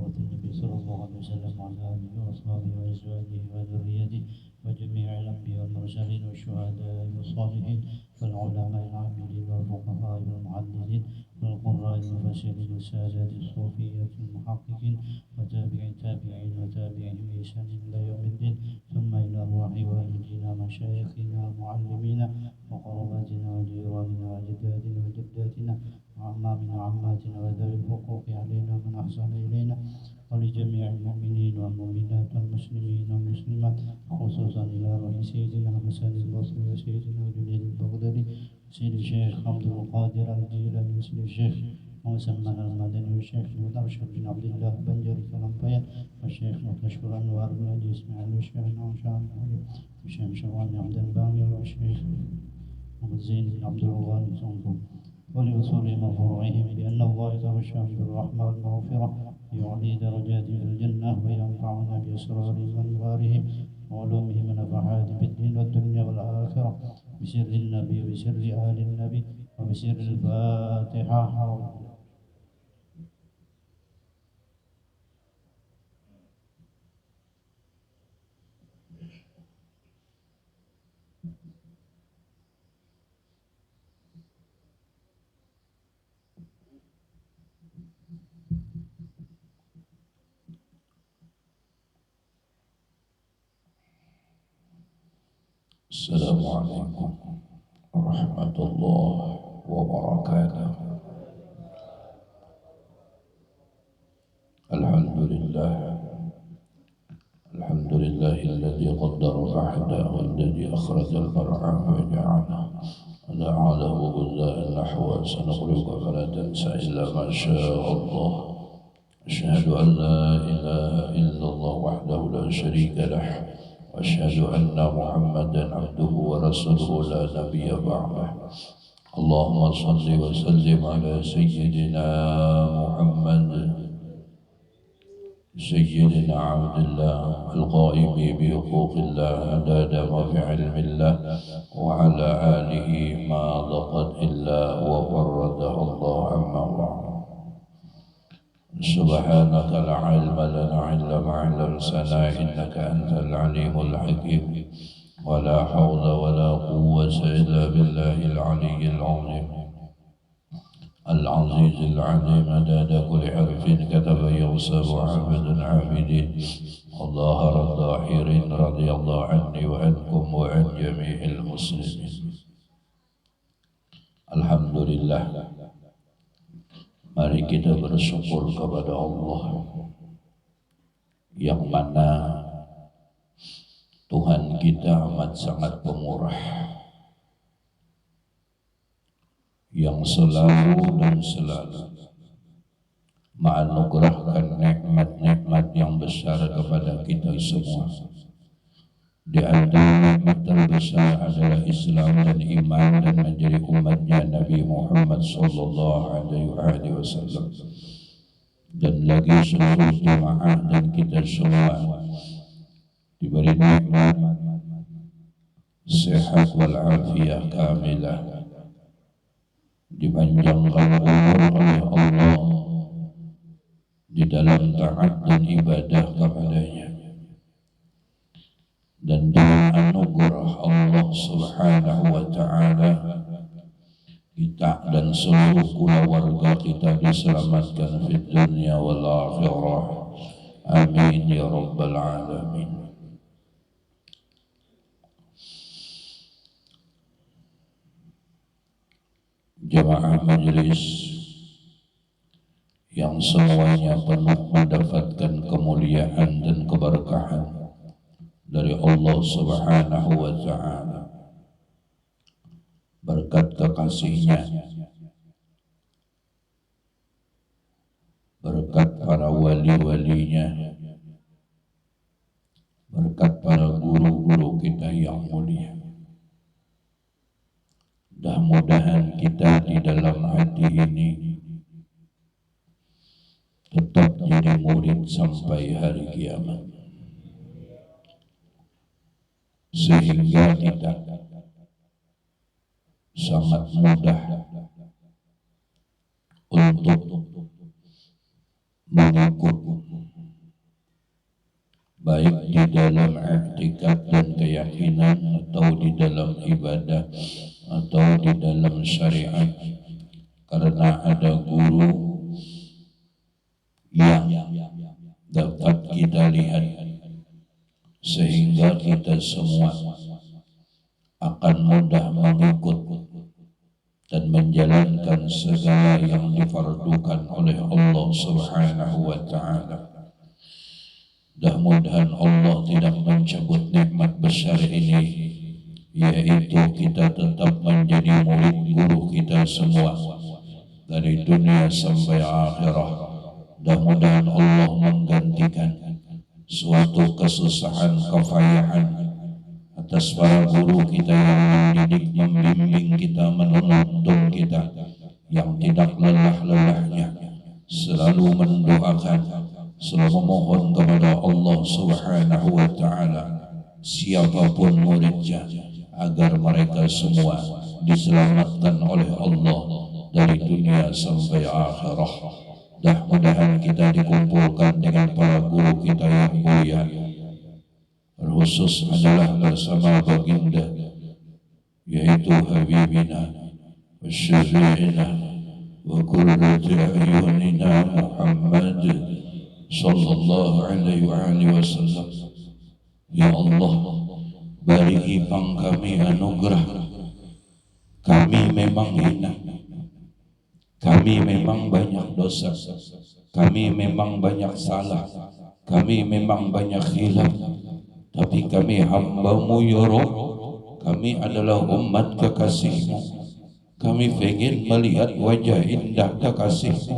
حضرة النبي صلى الله عليه وسلم وعلى آله وأصحابه وأزواجه وذريته وجميع الأنبياء والمرسلين والشهداء والصالحين والعلماء العاملين والفقهاء والمحدثين والقراء المفسرين والسادات الصوفية المحققين وتابعين وتابعين بإحسان إلى يوم الدين ثم إلى أرواح والدينا مشايخنا معلمينا وقرباتنا وجيراننا وأجدادنا وجداتنا وعمامنا وعماتنا وذوي الحقوق علينا من أحسن إلينا ولجميع المؤمنين والمؤمنات والمسلمين والمسلمات خصوصا إلى روح سيدنا الحسن البصري وسيدنا جنيد البغدادي سيد الشيخ عبد القادر الجيلاني وسيد الشيخ مسمى المدني والشيخ مدرشد بن عبد الله بنجري كلامبيان والشيخ متشكر أنوار بن أبي إسماعيل والشيخ نعشان والشيخ شوان عبد الباقي والشيخ محمد زين بن عبد الغني صنفو ولأصولهم وفروعهم بأن الله يتغشى بالرحمة والمغفرة يعلي درجات في الجنة وينفعنا بأسرارهم وأنوارهم وعلومهم ونفحات في الدين والدنيا والآخرة بسر النبي وبسر آل النبي وبسر الفاتحة. السلام عليكم ورحمة الله وبركاته. الحمد لله الذي قدر الأحداث والذي أخرج المرعى وجعله غزاء نحو سنقرئك فلا تنسى إلا ما شاء الله. أشهد أن لا إله إلا الله وحده لا شريك له وأشهد أن محمدا عبده ورسوله لا نبي بعده. اللهم صل وسلم على سيدنا محمد سيدنا عبد الله القائم بحقوق الله عدد ما في علم الله وعلى آله ما ضقت إلا وفرده الله عما بعد. سبحانك لا علم لنا إلا ما علمتنا إنك أنت العليم الحكيم ولا حول ولا قوة إلا بالله العلي العظيم العزيز العليم عدد كل حرف كتب يوسف عبد عابدين وظاهر الظاهرين رضي الله عني وعنكم وعن جميع المسلمين. Alhamdulillah, mari kita bersyukur kepada Allah yang mana Tuhan kita amat sangat pemurah, yang selalu dan selalu menganugerahkan nikmat-nikmat yang besar kepada kita semua. Di antara nikmat terbesar adalah Islam dan iman dan menjadi umatnya Nabi Muhammad sallallahu alaihi wasallam. Dan lagi seluruh jemaah dan kita semua diberi nikmat sehat wal afiyah kamilah, dipanjangkan umur oleh Allah di dalam taat dan ibadah kepadanya. Dan dengan anugerah Allah subhanahu wa ta'ala kita dan seluruh keluarga kita diselamatkan di dunia wal akhirah. Amin ya rabbal alamin. Jemaah majelis yang semuanya penuh mendapatkan kemuliaan dan keberkahan dari Allah subhanahu wa ta'ala berkat kekasihnya, berkat para wali-walinya, berkat para guru-guru kita yang mulia. Mudah-mudahan kita di dalam hati ini tetap jadi murid sampai hari kiamat, sehingga kita sangat mudah untuk mengikut baik di dalam i'tikad dan keyakinan atau di dalam ibadah atau di dalam syariat, karena ada guru yang dapat kita lihat sehingga kita semua akan mudah mengikut dan menjalankan segala yang difardukan oleh Allah Subhanahu wa taala. Mudah-mudahan Allah tidak mencabut nikmat besar ini, yaitu kita tetap menjadi murid guru kita semua dari dunia sampai akhirah. Mudah-mudahan Allah menggantikan suatu kesusahan, kefayahan atas para guru kita yang mendidik, membimbing kita, menuntun kita, yang tidak lelah-lelahnya selalu mendoakan, selalu memohon kepada Allah Subhanahu wa taala siapapun muridnya agar mereka semua diselamatkan oleh Allah dari dunia sampai akhirah. Mudah-mudahan kita dikumpulkan dengan para guru kita yang mulia, khusus adalah bersama baginda, yaitu Habibina wa Syafi'ina wa Qurrati A'yunina Muhammad sallallahu alaihi wa alihi wasallam. Ya Allah, beri ipang kami anugerah. Kami memang hina, kami memang banyak dosa, kami memang banyak salah, kami memang banyak khilaf, tapi kami hamba-Mu ya Rabb. Kami adalah umat kekasih-Mu. Kami ingin melihat wajah indah kekasih-Mu.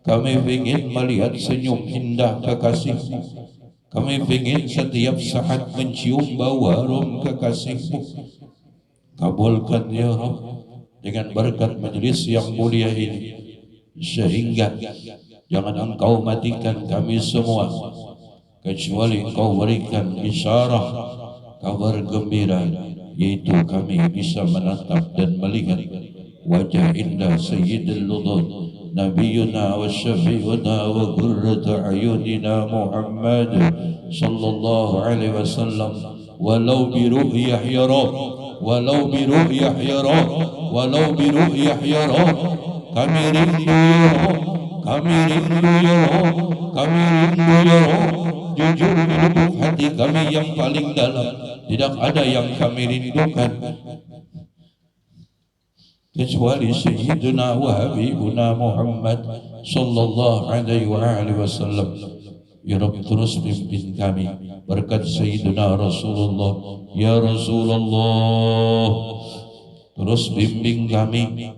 Kami ingin melihat senyum indah kekasih-Mu. Kami ingin setiap saat mencium bau harum kekasih-Mu. Kabulkan ya Rabb dengan berkat majlis yang mulia ini, sehingga jangan Engkau matikan kami semua kecuali Engkau berikan isyarah, kabar gembira, yaitu kami bisa menatap dan melihat wajah indah Sayyidul Ludud Nabiyuna wa Syafi'una wa Qurrata Ayunina Muhammad sallallahu alaihi wasallam, walau bi ru'yah ya Rabb, walau bi ru'yah ya Rabb, walau bi ru'yah ya Rabb. Kami rindu ya Rabb, kami rindu ya Rabb, kami rindu ya Rabb. Jujur di lubuk hati kami yang paling dalam, tidak ada yang kami rindukan kecuali Sayyiduna wa Habibuna Muhammad sallallahu alaihi wa alihi wasallam. Ya Rabb, terus pimpin kami berkat Sayyiduna Rasulullah. Ya Rasulullah, terus bimbing kami.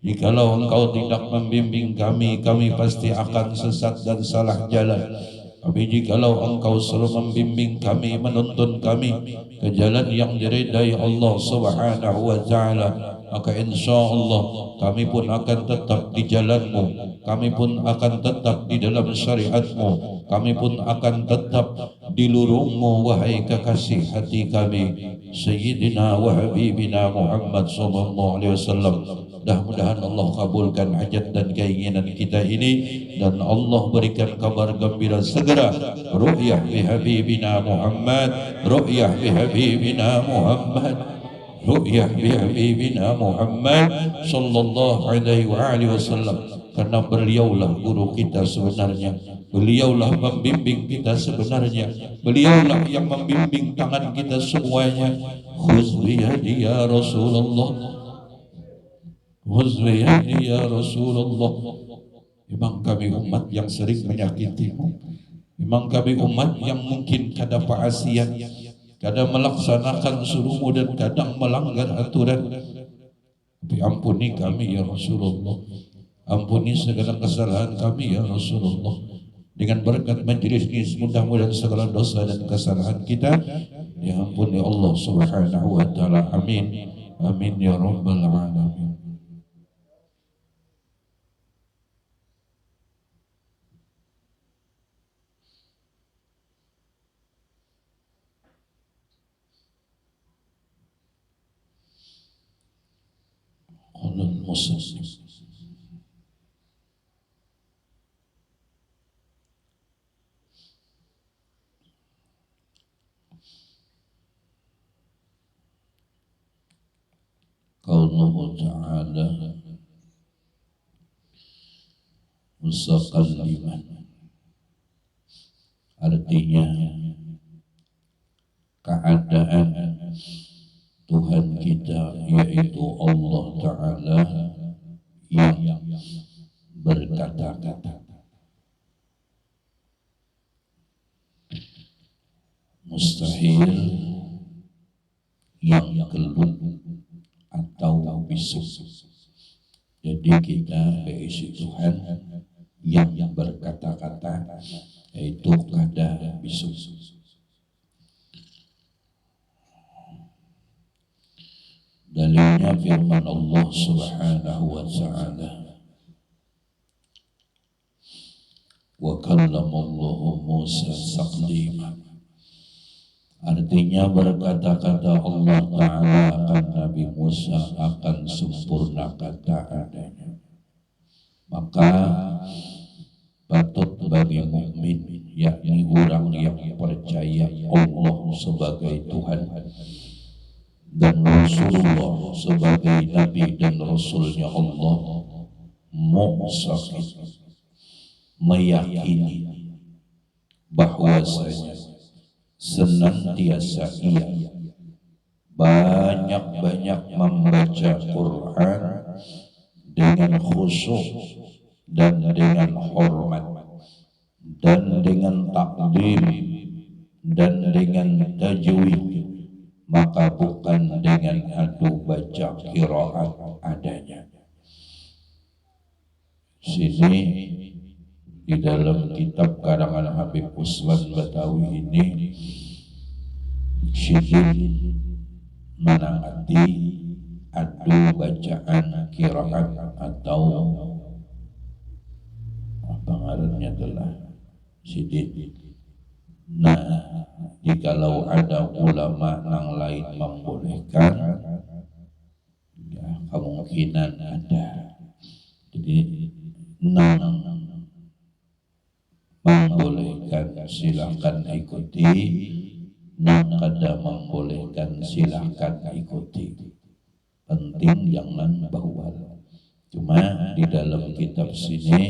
Jikalau Engkau tidak membimbing kami, kami pasti akan sesat dan salah jalan. Tapi jikalau Engkau selalu membimbing kami, menuntun kami ke jalan yang diridai Allah Subhanahu wa taala, maka insyaallah kami pun akan tetap di jalan-Mu, kami pun akan tetap di dalam syariat-Mu, kami pun akan tetap di lurung-Mu, wahai kekasih hati kami Sayyidina wa Habibina Muhammad sallallahu alaihi wasallam. Mudah-mudahan Allah kabulkan hajat dan keinginan kita ini, dan Allah berikan kabar gembira segera ru'yah bi Habibina Muhammad, ru'yah bi Habibina Muhammad, ru'yah bi Habibina Muhammad sallallahu alaihi wa alihi wasallam. Karena beliaulah guru kita sebenarnya, beliaulah pembimbing kita sebenarnya, beliaulah yang membimbing tangan kita semuanya. Khuz bi yadi ya Rasulullah, khuz bi yadi ya Rasulullah. Memang kami umat yang sering menyakitimu, memang kami umat yang mungkin kadang paasian, kadang melaksanakan suruhmu dan kadang melanggar aturan. Tapi ampuni kami ya Rasulullah, ampuni segala kesalahan kami ya Rasulullah. Dengan berkat majlis ini mudah-mudahan segala dosa dan kesalahan kita diampuni Allah Subhanahu wa taala. Amin, amin ya rabbal alamin. Qulul muslim Qauluhu ta'ala mustaqalliman, artinya keadaan Tuhan kita yaitu Allah Ta'ala yang berkata-kata. Mustahil yang keluh atau bisu. Jadi kita berisi Tuhan yang berkata-kata, yaitu kada bisu. Dalilnya firman Allah Subhanahu wa ta'ala, wa kallamallahu Musa taklima. Artinya berkata-kata Allah Ta'ala akan Nabi Musa akan sempurna kata adanya. Maka patut bagi mukmin, yakni orang yang percaya Allah sebagai Tuhan dan Rasulullah sebagai Nabi dan Rasulnya Allah, mu'saqid, meyakini bahwasanya senantiasa ia banyak-banyak membaca Quran dengan khusyuk dan dengan hormat dan dengan takdim dan dengan tajwid, maka bukan dengan adu baca qiraat adanya. Sini di dalam kitab karangan Habib Usman Batawi ini syidin menangati adu bacaan qiraat atau apa ngarannya telah syidin. Nah, jikalau ada ulama yang lain membolehkan, ya kemungkinan ada. Jadi membolehkan silakan ikuti, kada membolehkan silakan ikuti. Penting jangan bawal. Cuma di dalam kitab sini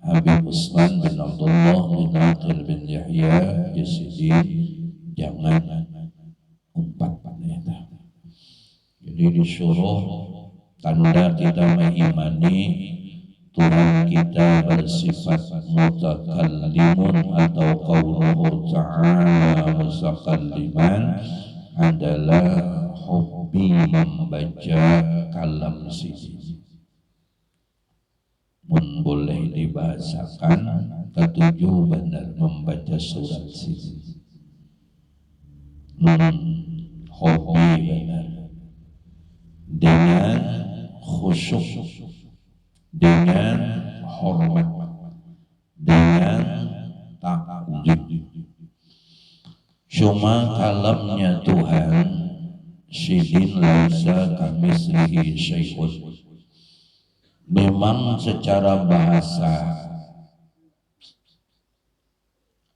Habib Usman bin Abdullah bin Aqil bin Yahya Jasidi jangan umpat paneta. Jadi disuruh tanda kita mengimani Tuhan kita bersifat mutakallimun atau qauluhu ta'ala mutakalliman adalah hobi membaca kalam sisi. Boleh dibahasakan, ketujuh benar membaca surat sisi. Hobi benar dengan khusyuk, dengan hormat, dengan takdim. Cuma kalamnya Tuhan syidin laisa kamislihi syai'un. Memang secara bahasa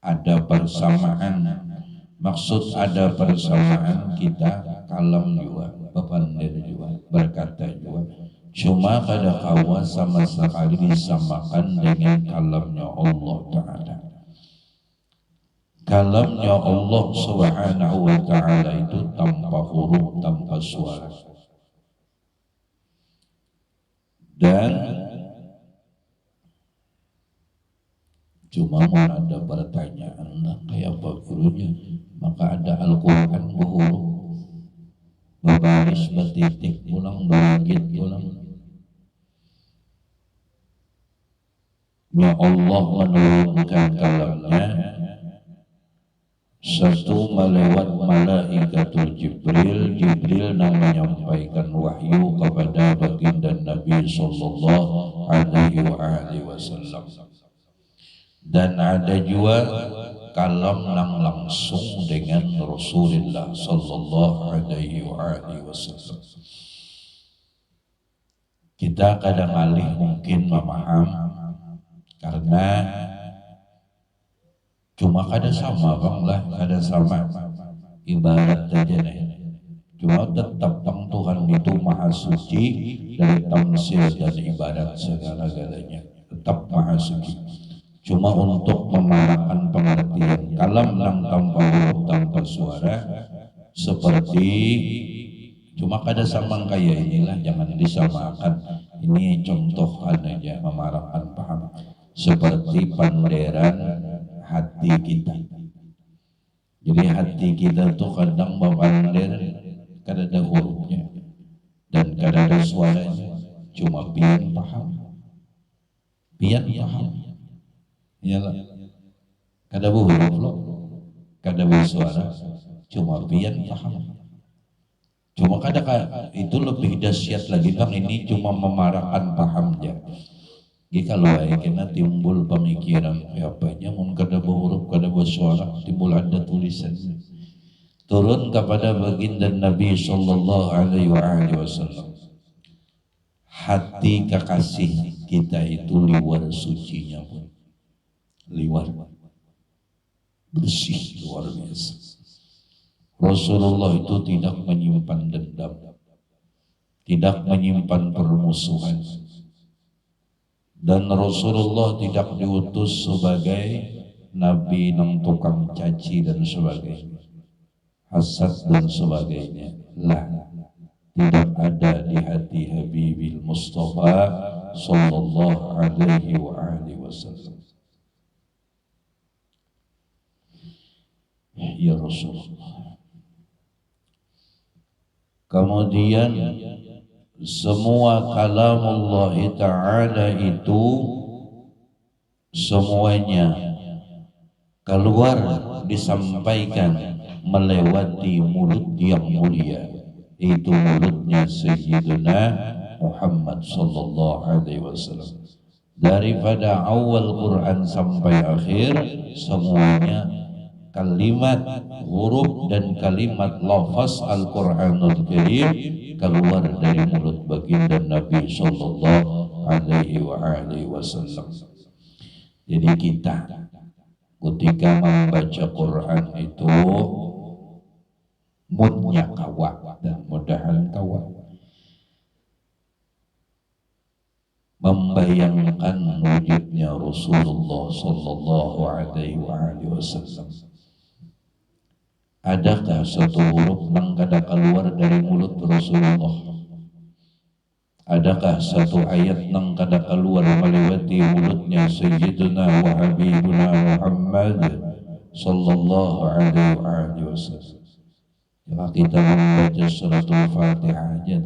ada persamaan, maksud ada persamaan kita kalam juga, bepandir juga, berkata juga. Cuma pada kawan sama sekali disamakan dengan kalamnya Allah Ta'ala. Kalamnya Allah Subhanahu wa Ta'ala itu tanpa huruf, tanpa suara. Dan cuma mau ada pertanyaan, kayak apa gurunya? Maka ada Al-Quran berhuruf, berbaris, bertitik, ulang, beringkit, ulang. Ya Allah menurunkan kalamnya satu melewat malaikatul Jibril. Jibril yang menyampaikan wahyu kepada baginda Nabi sallallahu alaihi wasallam. Dan ada juga kalam yang langsung dengan Rasulullah sallallahu alaihi wasallam. Kita kadang alih mungkin memaham karena cuma kada sama bang lah, kada sama ibarat aja nih. Cuma tetap Tuhan di itu maha suci dari tamsil dan ibadat segala-galanya, tetap maha suci. Cuma untuk memarakan pengertian kalam nang tanpa huruf tanpa suara seperti cuma kada samang kayak inilah, jangan disamakan. Ini contoh aja memarakan paham seperti panderan hati kita. Jadi hati kita tuh kadang bapander kada ada hurufnya dan kada ada suaranya, cuma pian paham. Iyalah, kada huruf loh, kada bersuara, cuma pian paham. Cuma kada itu lebih dahsyat lagi bang, ini cuma memarahkan paham aja. Jadi kalau kena timbul pemikiran apanya, mun kada huruf, kada bersuara, timbul ada tulisan. Turun kepada baginda Nabi sallallahu alaihi wasallam. Hati kekasih kita itu liwar sucinya pun. Liwar bersih luar biasa. Rasulullah itu tidak menyimpan dendam, tidak menyimpan permusuhan, dan Rasulullah tidak diutus sebagai nabi nang tukang caci dan sebagainya, hasad dan sebagainya. Lah, tidak ada di hati Habibil Mustafa sallallahu alaihi wasallam. Ya Rasulullah. Kemudian semua kalam Allah Ta'ala itu semuanya keluar disampaikan melewati mulut yang mulia, itu mulutnya Sayyidina Muhammad sallallahu alaihi wasallam. Daripada awal Quran sampai akhir semuanya kalimat, huruf dan kalimat lafaz Al-Quranul Karim keluar dari mulut baginda Nabi sallallahu alaihi wasallam. Jadi kita ketika membaca Quran itu moodnya kawa dan mudahan kawa, membayangkan wujudnya Rasulullah sallallahu alaihi wasallam. Adakah satu huruf yang kada keluar dari mulut Rasulullah? Adakah satu ayat yang kada keluar melewati mulutnya Sayyidina wa Habibuna Muhammad sallallahu alaihi wasallam? Jika kita membaca suratul Fatihah aja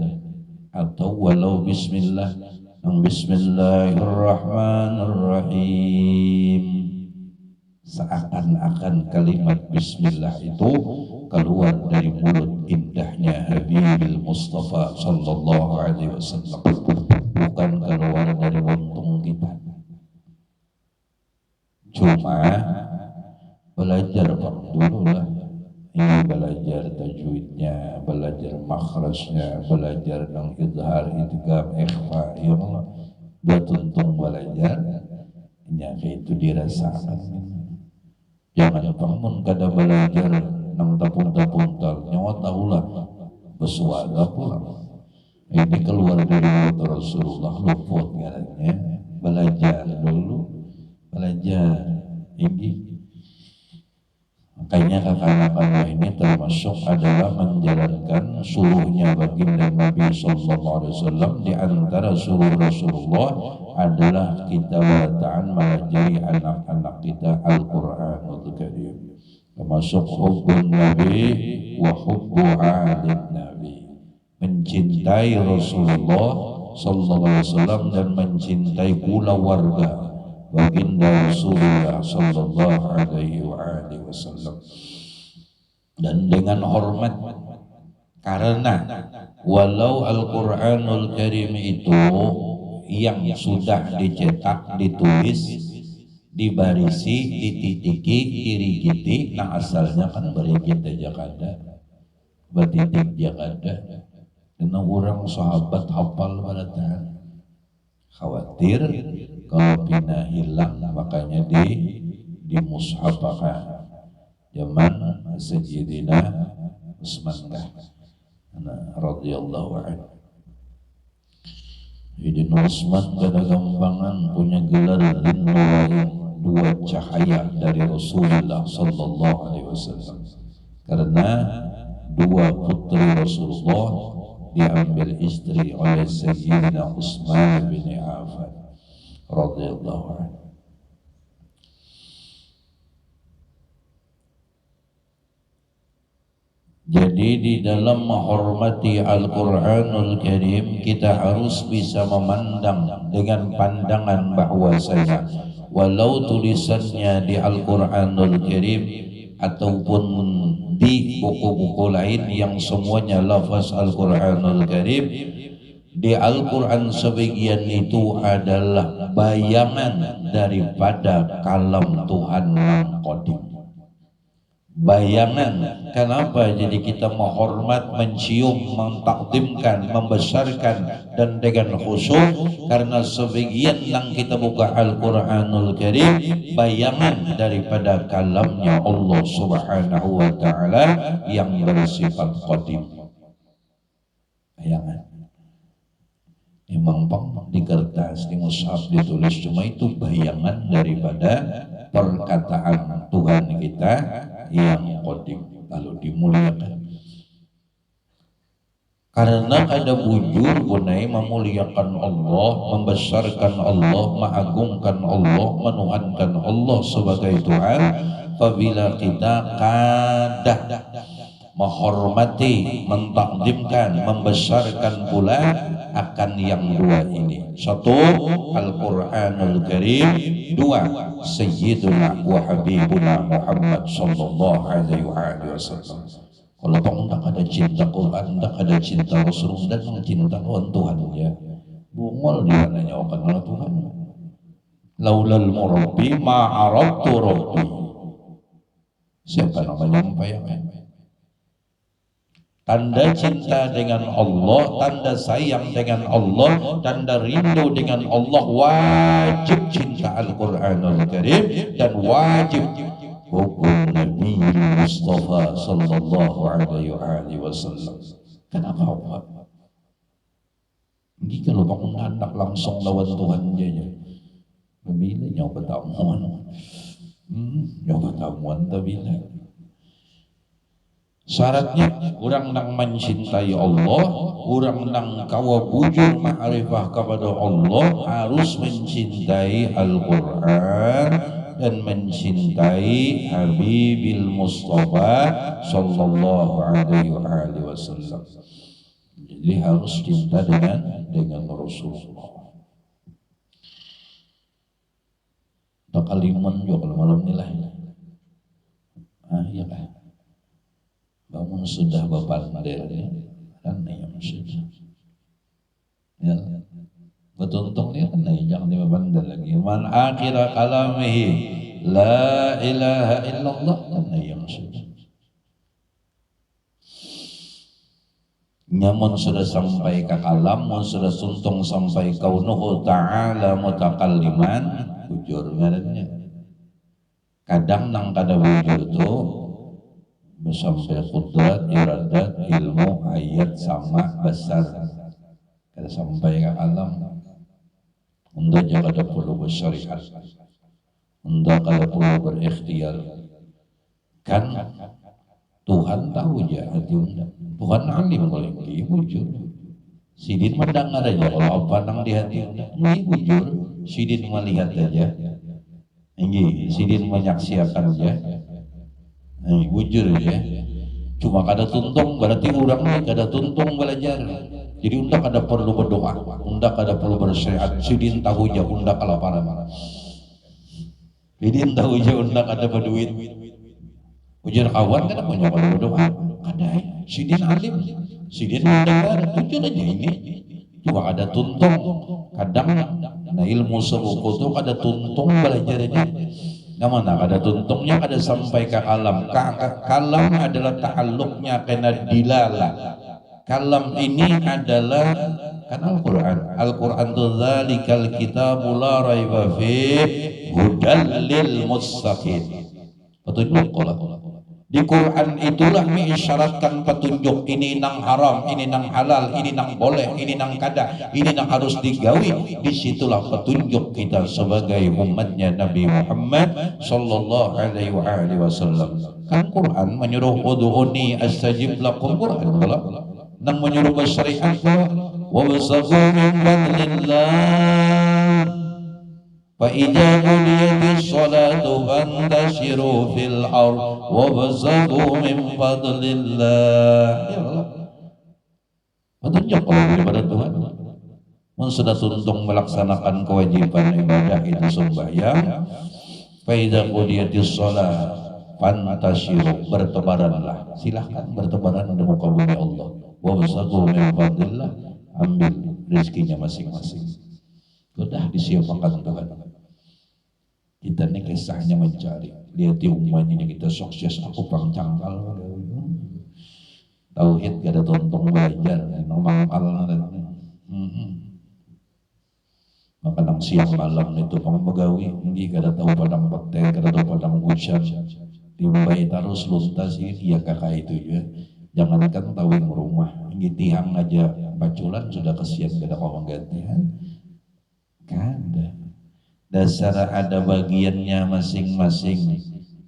atau walau bismillah, yang bismillahirrahmanirrahim, seakan-akan kalimat bismillah itu keluar dari mulut indahnya Habibil Mustafa sallallahu alaihi wasallam, bukan keluar dari untung kita. Cuma belajar dulu lah, ini belajar tajwidnya, belajar makhrajnya, belajar nang idhar, idgham, ikhfa, ya Allah, betuntung belajar nyake itu dirasakan. Jangan bangun kada belajar nang tapung-tapung nyawa tahulah bersuara pula. Ini keluar dari mulut Rasulullah, luput ngarannya. Belajar dulu, belajar ini. Makanya kakak-kakak ini termasuk adalah menjalankan suruhnya baginda Nabi sallallahu alaihi wasallam. Di antara suruh Rasulullah adalah kita bacaan mengajari anak-anak kita Al-Quranul Karim, termasuk hubbun Nabi wa hubbu alin Nabi, mencintai Rasulullah sallallahu alaihi wasallam dan mencintai pula warga baginda Rasulullah sallallahu alaihi wasallam, dan dengan hormat, karena walau Al-Quranul Karim itu yang sudah dicetak, ditulis, dibarisi, dititiki, dirigiti, nah asalnya kan berigit aja kada, betitik aja kada. Karena orang sahabat hafal pada tahan, khawatir kalau pindah hilang, makanya di mushafakan zaman Sayyidina Utsman. radhiyallahu anhu. Sayyidina Utsman pada gampangan punya gelar Dzinnurain, dua cahaya dari Rasulullah sallallahu alaihi wasallam. Karena dua putri Rasulullah diambil istri oleh Sayyidina Utsman bin Affan radhiyallahu anhu. Jadi di dalam menghormati Al-Quranul Karim kita harus bisa memandang dengan pandangan bahwasanya walau tulisannya di Al-Quranul Karim ataupun di buku-buku lain yang semuanya lafaz Al-Quranul Karim, di Al-Quran sebagian itu adalah bayangan daripada kalam Tuhan yang qadim. Bayangan. Kenapa? Jadi kita menghormat, mencium, mentakdimkan, membesarkan dan dengan khusyuk karena sebagian yang kita buka Al-Quranul Karim bayangan daripada kalamnya Allah Subhanahu wa ta'ala yang bersifat qadim. Bayangan. Memang di kertas, di mushaf ditulis, cuma itu bayangan daripada perkataan Tuhan kita yang qadim lalu dimuliakan. Karena ada bujur bunai memuliakan Allah, membesarkan Allah, mengagungkan Allah, menuhankan Allah sebagai Tuhan. Apabila kita kadah menghormati, mentakdimkan, membesarkan pula akan yang dua ini. Satu, Al-Quranul Karim. Dua, Sayyiduna wa Habibuna Muhammad sallallahu alaihi wasallam. Kalau tak ada cinta Quran, tak ada cinta Rasul dan cinta Tuhan ya. Bungol dia nanya kenal Tuhan. Laulal murabbi ma'arabtu rabbi. Siapa namanya membayangkan? Tanda cinta dengan Allah, tanda sayang dengan Allah, tanda rindu dengan Allah, wajib cinta Al-Quranul Karim dan wajib hukum Nabi Mustafa sallallahu alaihi wasallam. Kenapa Pak? Ini kalau bangun anak langsung lawan Tuhan dia. Bila nyoba tamuan, nyoba tamuan tapi syaratnya orang nang mencintai Allah, orang nang kawa bujur ma'rifah kepada Allah harus mencintai Al-Quran dan mencintai Habibil Mustafa sallallahu alaihi wasallam. Jadi harus cinta dengan Rasulullah. Tak kaliman juga kalau malam nilai. Iya kan. Bangun sudah bapak dari kan yang sudah ya betul-betul ya kan jangan dibandel lagi man akhir kalamihi la ilaha illallah kan yang sudah nyamun sudah sampai ke kalam sudah suntung sampai kaunuhu ta'ala mutakalliman bujur ngarannya kadang nang kada bujur itu sampai kudrat, iradat, ilmu, ayat sama besar kada sampai ke alam. Unda juga kada perlu bersyariat, unda kada perlu berikhtiar. Kan Tuhan tahu aja hati unda. Tuhan alim kalau ini bujur. Sidin mendengar aja kalau apa nang di hati unda. Ini bujur. Sidin melihat aja. Ini sidin menyaksikan aja. Bujur ya, cuma kada tuntung berarti orang ni kada tuntung belajar. Jadi unda kada perlu berdoa, unda kada perlu bersyariat. Sidin tahu je unda kelaparan, sidin tahu je unda kada berduit. Bujur kawan kada punya perlu berdoa, kada. Sidin alim, sidin mendengar, bujur aja ini. Cuma kada tuntung, kadang na ilmu sebuku tu kada tuntung belajar aja. Namanya kada tuntungnya kada sampai ke kalam. Kalam adalah ta'alluqnya kena dilalah. Kalam ini adalah kan Al-Quran. Al-Quran itu dzalikal kitabu la raiba fi hudal lil muttaqin. Petunjuk Di Quran itulah mengisyaratkan petunjuk, ini nang haram, ini nang halal, ini nang boleh, ini nang kada, ini nang harus digawi. Disitulah petunjuk kita sebagai umatnya Nabi Muhammad sallallahu alaihi wasallam. Kan Quran menyuruh ud'uni astajib lakum, Quran pula nang menyuruh bersyariat pula wabtaghu min fadlillah فإذا قضيت الصلاة فانتشروا في الأرض وابتغوا من فضل الله. Ya Allah, petunjuk kalau daripada Tuhan. Mun sudah tuntung melaksanakan kewajiban ibadah itu sembahyang, فإذا قضيت الصلاة فانتشروا, bertebaranlah, silahkan bertebaran di muka bumi Allah. Wabtaghu min fadlillah, ambil rezekinya masing-masing. Sudah disiapkan Tuhan. Kita ini kisahnya mencari, lihat di umatnya kita sukses, aku pang cangkal tauhid gak ada tontong belajar nomangkal maka nang siang malam itu pang begawi hindi gak ada tahu padang bakte, gak ada tahu padang hujan timbai terus luntas iya kakak itu ya. Jangankan tawing rumah ini tiang aja baculan sudah kesian gak ada orang gantian. Kada. Dasar ada bagiannya masing-masing.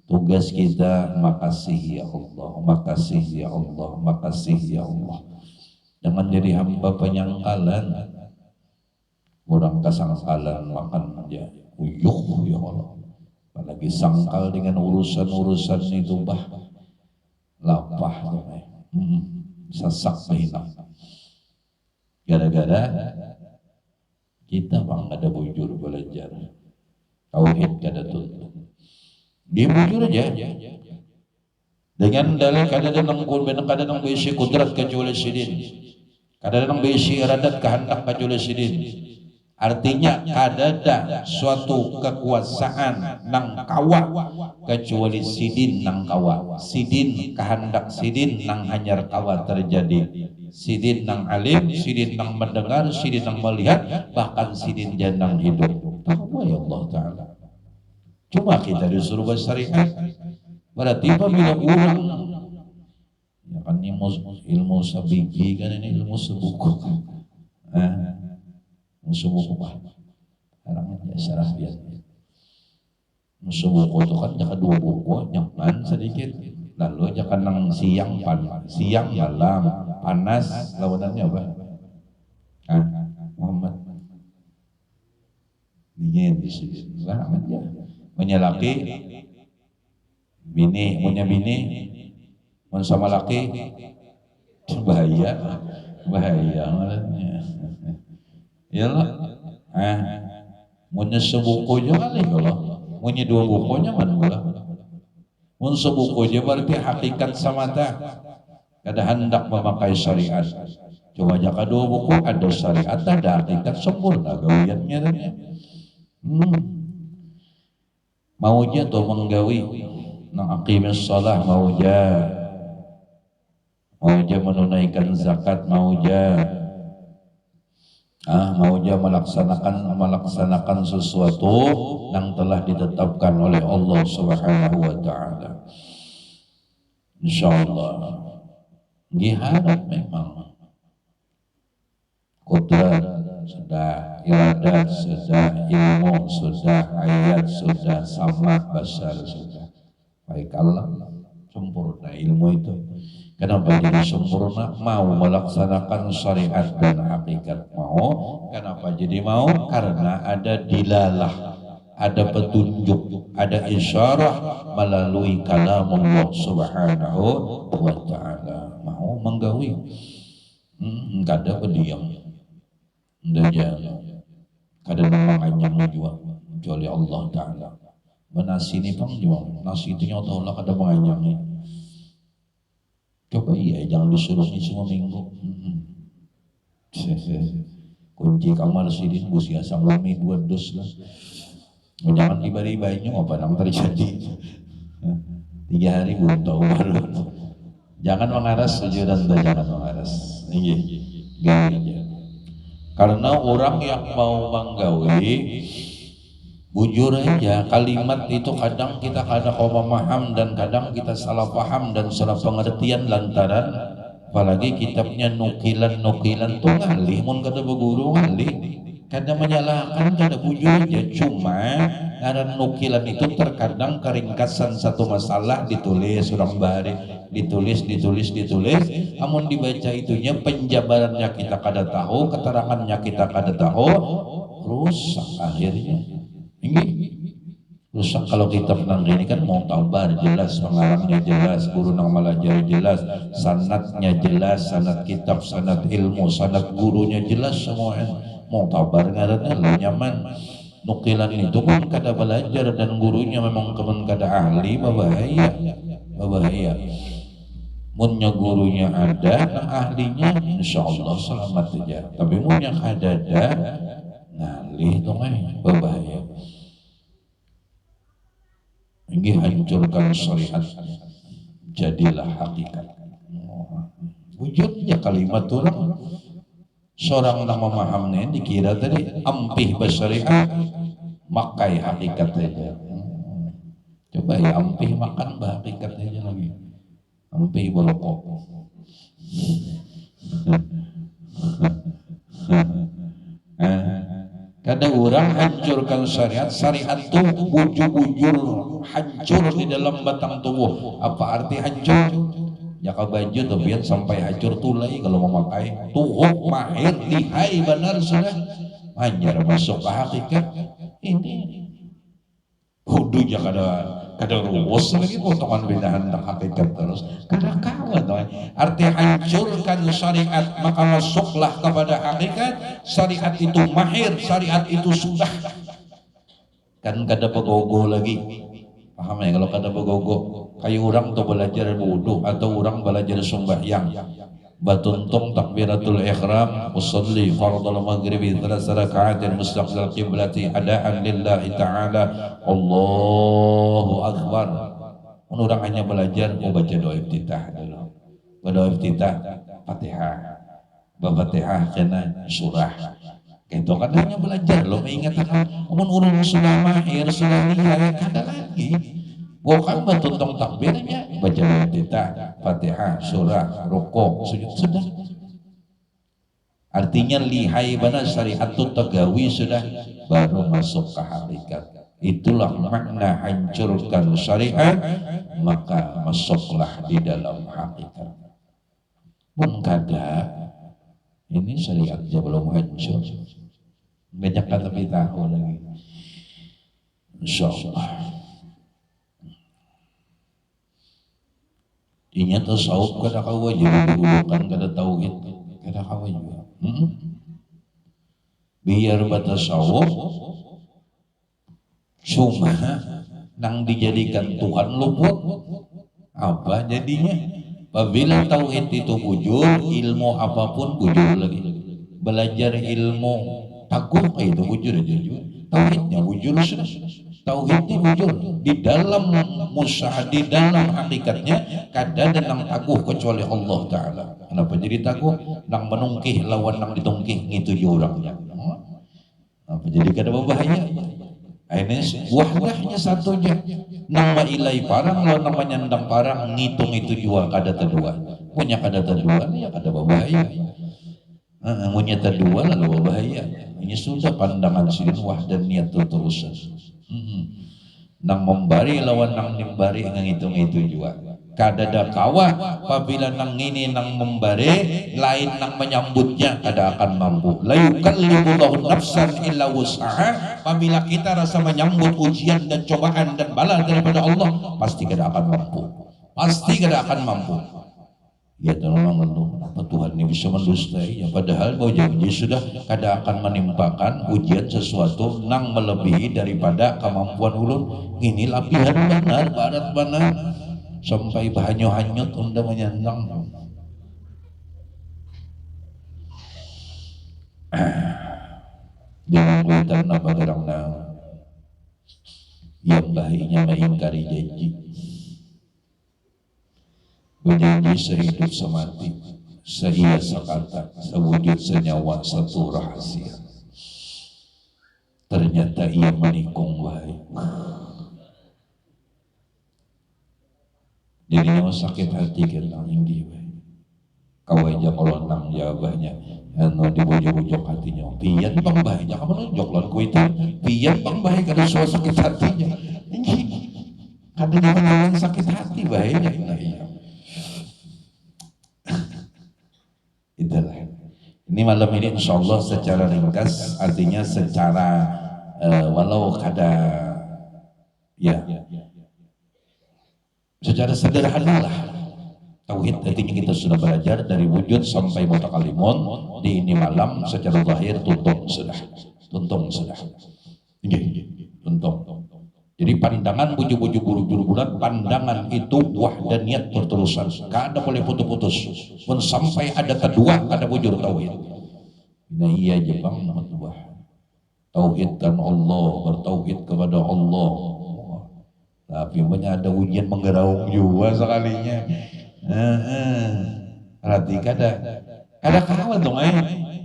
Tugas kita makasih ya Allah, makasih ya Allah, makasih ya Allah. Jangan jadi hamba penyangkalan. Orang kasangkalan makan aja uyuh ya Allah. Apalagi sangkal dengan urusan-urusan itu bah lapah sasak hilang. Gara-gara kita bang ada bujur belajar tauhid kada tuntut dia bujur aja dengan dalil kada nang kurban kada nang bisi kudrat kecuali sidin kada nang bisi iradat kehendak kecuali sidin. Artinya kada ada suatu kekuasaan nang kawa kecuali sidin nang kawa. Sidin kehendak sidin nang hanyar kawa terjadi. Sidin nang alim, sidin nang mendengar, sidin nang melihat, bahkan sidin janang hidup. Tahu ya Allah Ta'ala. Cuma kita disuruh bersyariat. Berarti apabila orang ya kan ilmu sabiki kan ini ilmu sebuku. Sebuku bah. Sekarang ya sarah biasa. Sebuku itu kan jaka dua buku, nyaman sedikit. Lalu jangan nang siang malam panas lawanannya apa? Muhammad dingin di sini. Banget ya. Punya laki bini, punya bini mun sama laki bahaya malatnya. Iyalah. Punya sebuku aja kali kalau punya dua bukunya mana pula. Mun sebuku aja berarti hakikat samata kada hendak memakai syariat. Coba jaka dua buku ada syariat ada hakikat sempurna gawiannya. Mauja tuh menggawi nang aqimis shalah mauja menunaikan zakat mauja melaksanakan sesuatu yang telah ditetapkan oleh Allah Subhanahu wa taala. Insyaallah diharap memang kudrat sudah, iradat sudah, ilmu sudah, ayat sudah, sama basar sudah. Baik Allah sempurna ilmu itu. Kenapa jadi sempurna? Mau melaksanakan syariat dan hakikat mau. Kenapa jadi mau? Karena ada dilalah, ada petunjuk, ada isyarah melalui kalam Allah Subhanahu wa taala. Mau menggawi. Enggak ada berdiam. Kada namanya juga kecuali Allah taala. Menasi ini pang juga nasi itu nyata Allah kada menganyang. Coba iya jangan disuruh ini semua minggu. Kunci kamar sidin bus ya sampai 2 dos lah. Jangan tiba-tibanya apa yang terjadi. 3 hari belum tahu baru. Jangan mengaras sujudan jangan mengaras. Karena orang yang mau menggawi Bujur aja, kalimat itu kadang kita kadang memaham dan kadang kita salah paham dan salah pengertian lantaran apalagi kitabnya nukilan-nukilan tuh ngalih mun kada berguru ngalih kada menyalahkan kada bujur aja cuma ngaran nukilan itu terkadang keringkasan satu masalah ditulis orang bahari ditulis amun dibaca itunya penjabarannya kita kada tahu keterangannya kita kada tahu rusak akhirnya. Ini rusak kalau kitab nang ini kan mau tabar jelas, pengarangnya jelas, guru nang malajari jelas, sanadnya jelas, sanad kitab, sanad ilmu, sanad gurunya jelas semua. Mau tabar ngarannya lah nyaman. Nukilan itu kan kada belajar dan gurunya memang kemen kada ahli, berbahaya. Munnya gurunya ada, nang ahlinya insya Allah selamat aja. Tapi munnya kada ada, ngalih dong berbahaya. Ini hancurkan syariat, jadilah hakikat. Wujudnya kalimat orang seorang yang memahaminya dikira tadi ampih bersyariat, makai hakikat aja. Coba ya ampih makan hakikat aja lagi, ampih berokok. Kada orang hancurkan syariat itu bujur-bujur hancur di dalam batang tubuh. Apa arti hancur? Jaka baju tapi sampai hancur tulai kalau memakai tuhuk mahir lihai benar sudah hanyar masuk ke hakikat ini. Hudunya kada ruwes lagi potongan bedahan tak hakikat terus kada kawan tuh. Arti hancurkan syariat maka masuklah kepada hakikat. Syariat itu mahir, syariat itu sudah kan kada pegogo lagi. Paham ya kalau kada pegogo kayak orang tuh belajar wudu atau orang belajar sembahyang batuntung takbiratul ihram usolli fardul maghribi 3 raka'atin mustaqbil qiblati adaan lillahi ta'ala Allahu akbar. Orang hanya belajar mau baca doa iftitah dulu. Doa iftitah Fatihah. Fatihah kena surah. Itu kan hanya belajar lo mengingatkan orang sudah mahir sudah lihai kada lagi. Bukan betuntong takbirnya baca iftitah Fatihah surah rukuk sujud sudah. Artinya lihai benar syariat itu tegawi sudah baru masuk ke hakikat. Itulah makna hancurkan syariat maka masuklah di dalam hakikat. Pun kada ini syariatnya belum hancur. Banyak kata kita tahu lagi. Insyaallah. Inya tasawuf kada kawa jadi dihulukan kada tauhid kada kawa juga. Biar batasawuf cuma nang dijadikan Tuhan luput apa jadinya? Apabila tauhid itu bujur, ilmu apapun bujur lagi. Belajar ilmu taguh itu bujur aja juga. Tauhidnya bujur sudah. Tauhidnya bujur di dalam musyahad di dalam hakikatnya kada ada nang taguh kecuali Allah Taala. Kenapa jadi taguh? Nang menungkih lawan nang ditungkih itu orangnya. Apa jadi kada berbahaya? Ini wahdahnya satu aja. Nama ilai parang lawan nama nyandang parang ngitung itu jual kada terdua. Punya kada terdua ya kada berbahaya. Punya terdua lalu berbahaya. Ini sudah pandangan sidin wahdan niat terus. Nang membari lawan nang nimbari ngitung itu juga. Kada ada kawa apabila nang ini nang membari lain nang menyambutnya kada akan mampu. La yukallibullahu nafsan illa wus'aha. Apabila kita rasa menyambut ujian dan cobaan dan bala daripada Allah pasti kada akan mampu. Pasti kada akan mampu. Ya tolong apa Tuhan ini bisa mendustai ya padahal bahwa janji sudah kada akan menimpakan ujian sesuatu nang melebihi daripada kemampuan ulun. Ini lapihan benar barat benar sampai bahanyut-hanyut unda menyandang. Jangan kuitan apa gerang na yang bahinya mengingkari janji. Berjanji sehidup semati, seia sekata, sewujud senyawa satu rahasia. ternyata ia menikung wae. Jadinya sakit hati kita tinggi wae. Kawaja kalau nang jawabnya anu dibujuk-bujuk hatinya. Pian bang bahaya kamu nunjuk lan ku itu. Pian bang bahaya kada suara sakit hatinya. Kada jangan sakit hati bahaya. Itulah. Ini malam ini insya Allah secara ringkas, artinya secara walau kada ya secara sederhana lah tauhid. Artinya kita sudah belajar dari wujud sampai mutakalimun di ini malam secara zahir tuntung sudah. Tuntung. Jadi pandangan bujuk-bujuk buru-buru bulan, pandangan itu wahdaniyat berterusan, kada boleh putus-putus. Pun sampai ada kedua, ada wujud tauhid. Nah iya aja bang, tauhidkan Allah, bertauhid kepada Allah. Tapi banyak ada ujian menggeraung juga sekalinya. Berarti kada kawan dong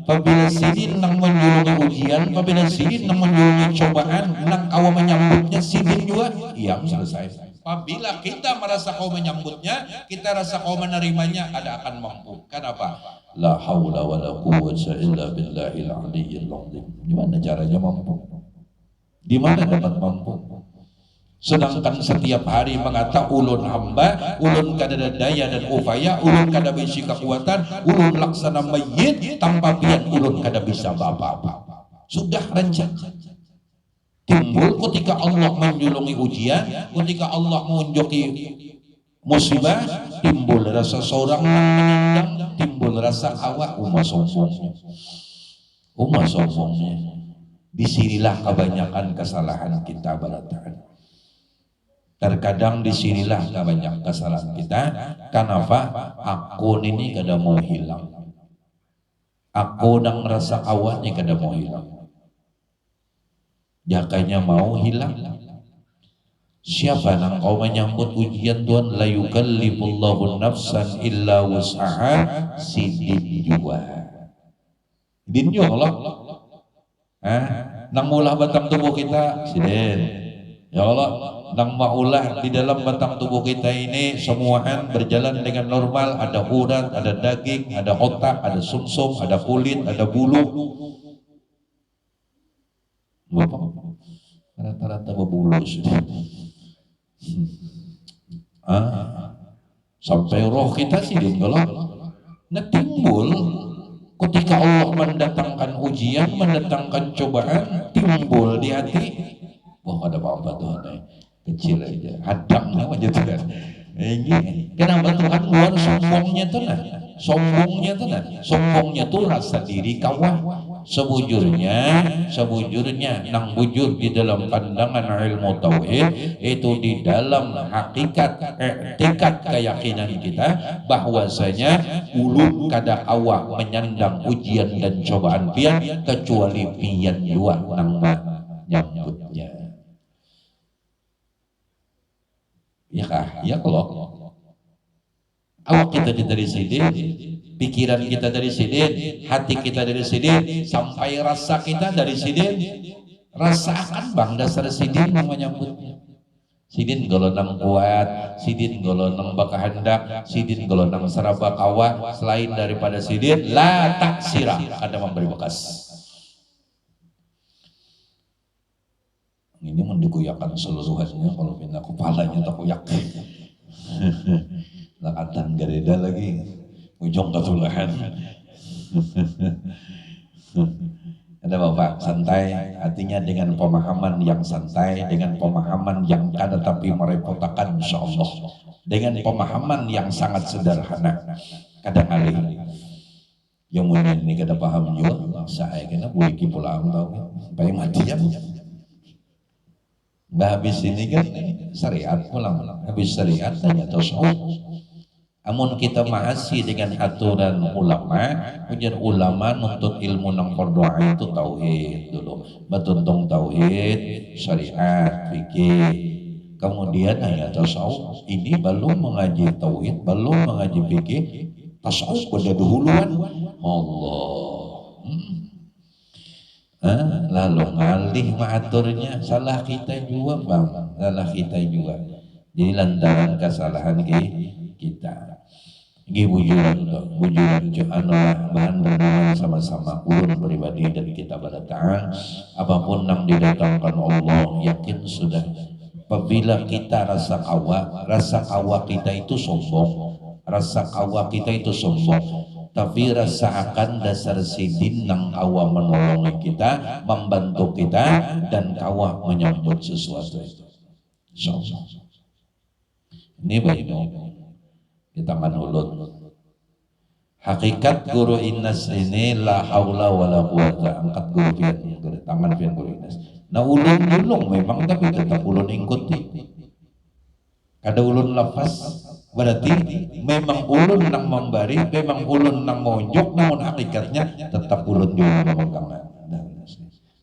Pabila sidin nang menjulungi ujian, pabila sidin nang menjulungi cobaan, nang kau menyambutnya sidin juga, iya selesai. Apabila kita merasa kau menyambutnya, kita rasa kau menerimanya, ada akan mampu. Kenapa? La haula wa la quwwata illa billahil aliyyil azim. Gimana caranya mampu? Di mana dapat mampu? Sedangkan setiap hari mengata ulun hamba, ulun kada daya dan upaya, ulun kada bisi kekuatan, ulun laksana mayit tanpa pian ulun kada bisa apa-apa. Sudah rencana. Timbul ketika Allah menjulungi ujian, ketika Allah menunjuki musibah, timbul rasa seorang menyandang, timbul rasa awak sombongnya. Disinilah kebanyakan kesalahan kita balataan. Terkadang disinilah banyak kesalahan kita. Kenapa? Aku ini kada mau hilang. Aku nang rasa awatnya kada mau hilang. Jakanya mau hilang. Siapa nang kau menyambut ujian Tuhan? La yukallifullahu nafsan illa wus'aha. Sidin jua. Sidin jua Allah. Nang mulah batang tubuh kita sidin. Ya Allah, nang maulah di dalam batang tubuh kita ini semuaan berjalan dengan normal, ada urat, ada daging, ada otak, ada sumsum, ada kulit, ada bulu. Bapak, rata-rata berbulu sudah. Sampai roh kita sih kalau timbul ketika Allah mendatangkan ujian, mendatangkan cobaan, timbul di hati. Wah ada apa-apa Tuhan kecil aja, hadang aja Tuhan. Kenapa Tuhan luar sombongnya Tuhan? Sombongnya tuh rasa diri kawah. Sebujurnya nang bujur di dalam pandangan ilmu tauhid itu di dalam hakikat tekad keyakinan kita bahwasanya ulun kada awak menyandang ujian dan cobaan pian kecuali pian jua nang nyambutnya. Ya kah? Ya kalau awak kita dari sini, pikiran kita dari sini, hati kita dari sini, sampai rasa kita dari sini, rasakan bang dasar sidin yang menyambutnya. Sidin golonang kuat, sidin golonang bakahandak, sidin golonang seraba kawa. Selain daripada sidin, la taksira, ada memberi bekas. Ini mendikuyakan seluruhannya, kalau pindah kepalanya tak kuyak. Lakatan gareda lagi, ujung ketulahan. Ada bapak santai, artinya dengan pemahaman yang santai, dengan pemahaman yang kada tapi merepotkan, insya Allah. Dengan pemahaman yang sangat sederhana, kadang-kadang yang mungkin ini kada paham juga, saya kena boleh pulang tahu, supaya mati ya. Habis ini kan syariat pulang, habis syariat tanya tasawuf. Amun kita mahasi dengan aturan ulama, ujian ulama nuntut ilmu nang berdoa itu tauhid dulu, betuntung tauhid, syariat, fikih. Kemudian hanya tasawuf. Ini belum mengaji tauhid, belum mengaji fikih, tasawuf pada dahuluan. Allah. Lalu ngalih maaturnya salah kita juga bang, salah kita juga. Jadi lantaran kesalahan kita. Ini bujuran anu bahan renungan sama-sama ulun pribadi dan kita barataan apapun yang didatangkan Allah yakin sudah. Apabila kita rasa kawa kita itu sombong, tapi rasa akan dasar sidin nang kawa menolongi kita, membantu kita, dan kawa menyambut sesuatu itu. Insyaallah. Ini baik kita manulun. Hakikat guru Inas ini la haula wala quwata. Angkat guru pian, tangan pian guru Inas. Nah ulun memang tapi tetap ulun ikuti. Kada ulun lepas berarti memang ulun nang memberi, memang ulun nang monjok, namun hakikatnya tetap ulun juga memegang.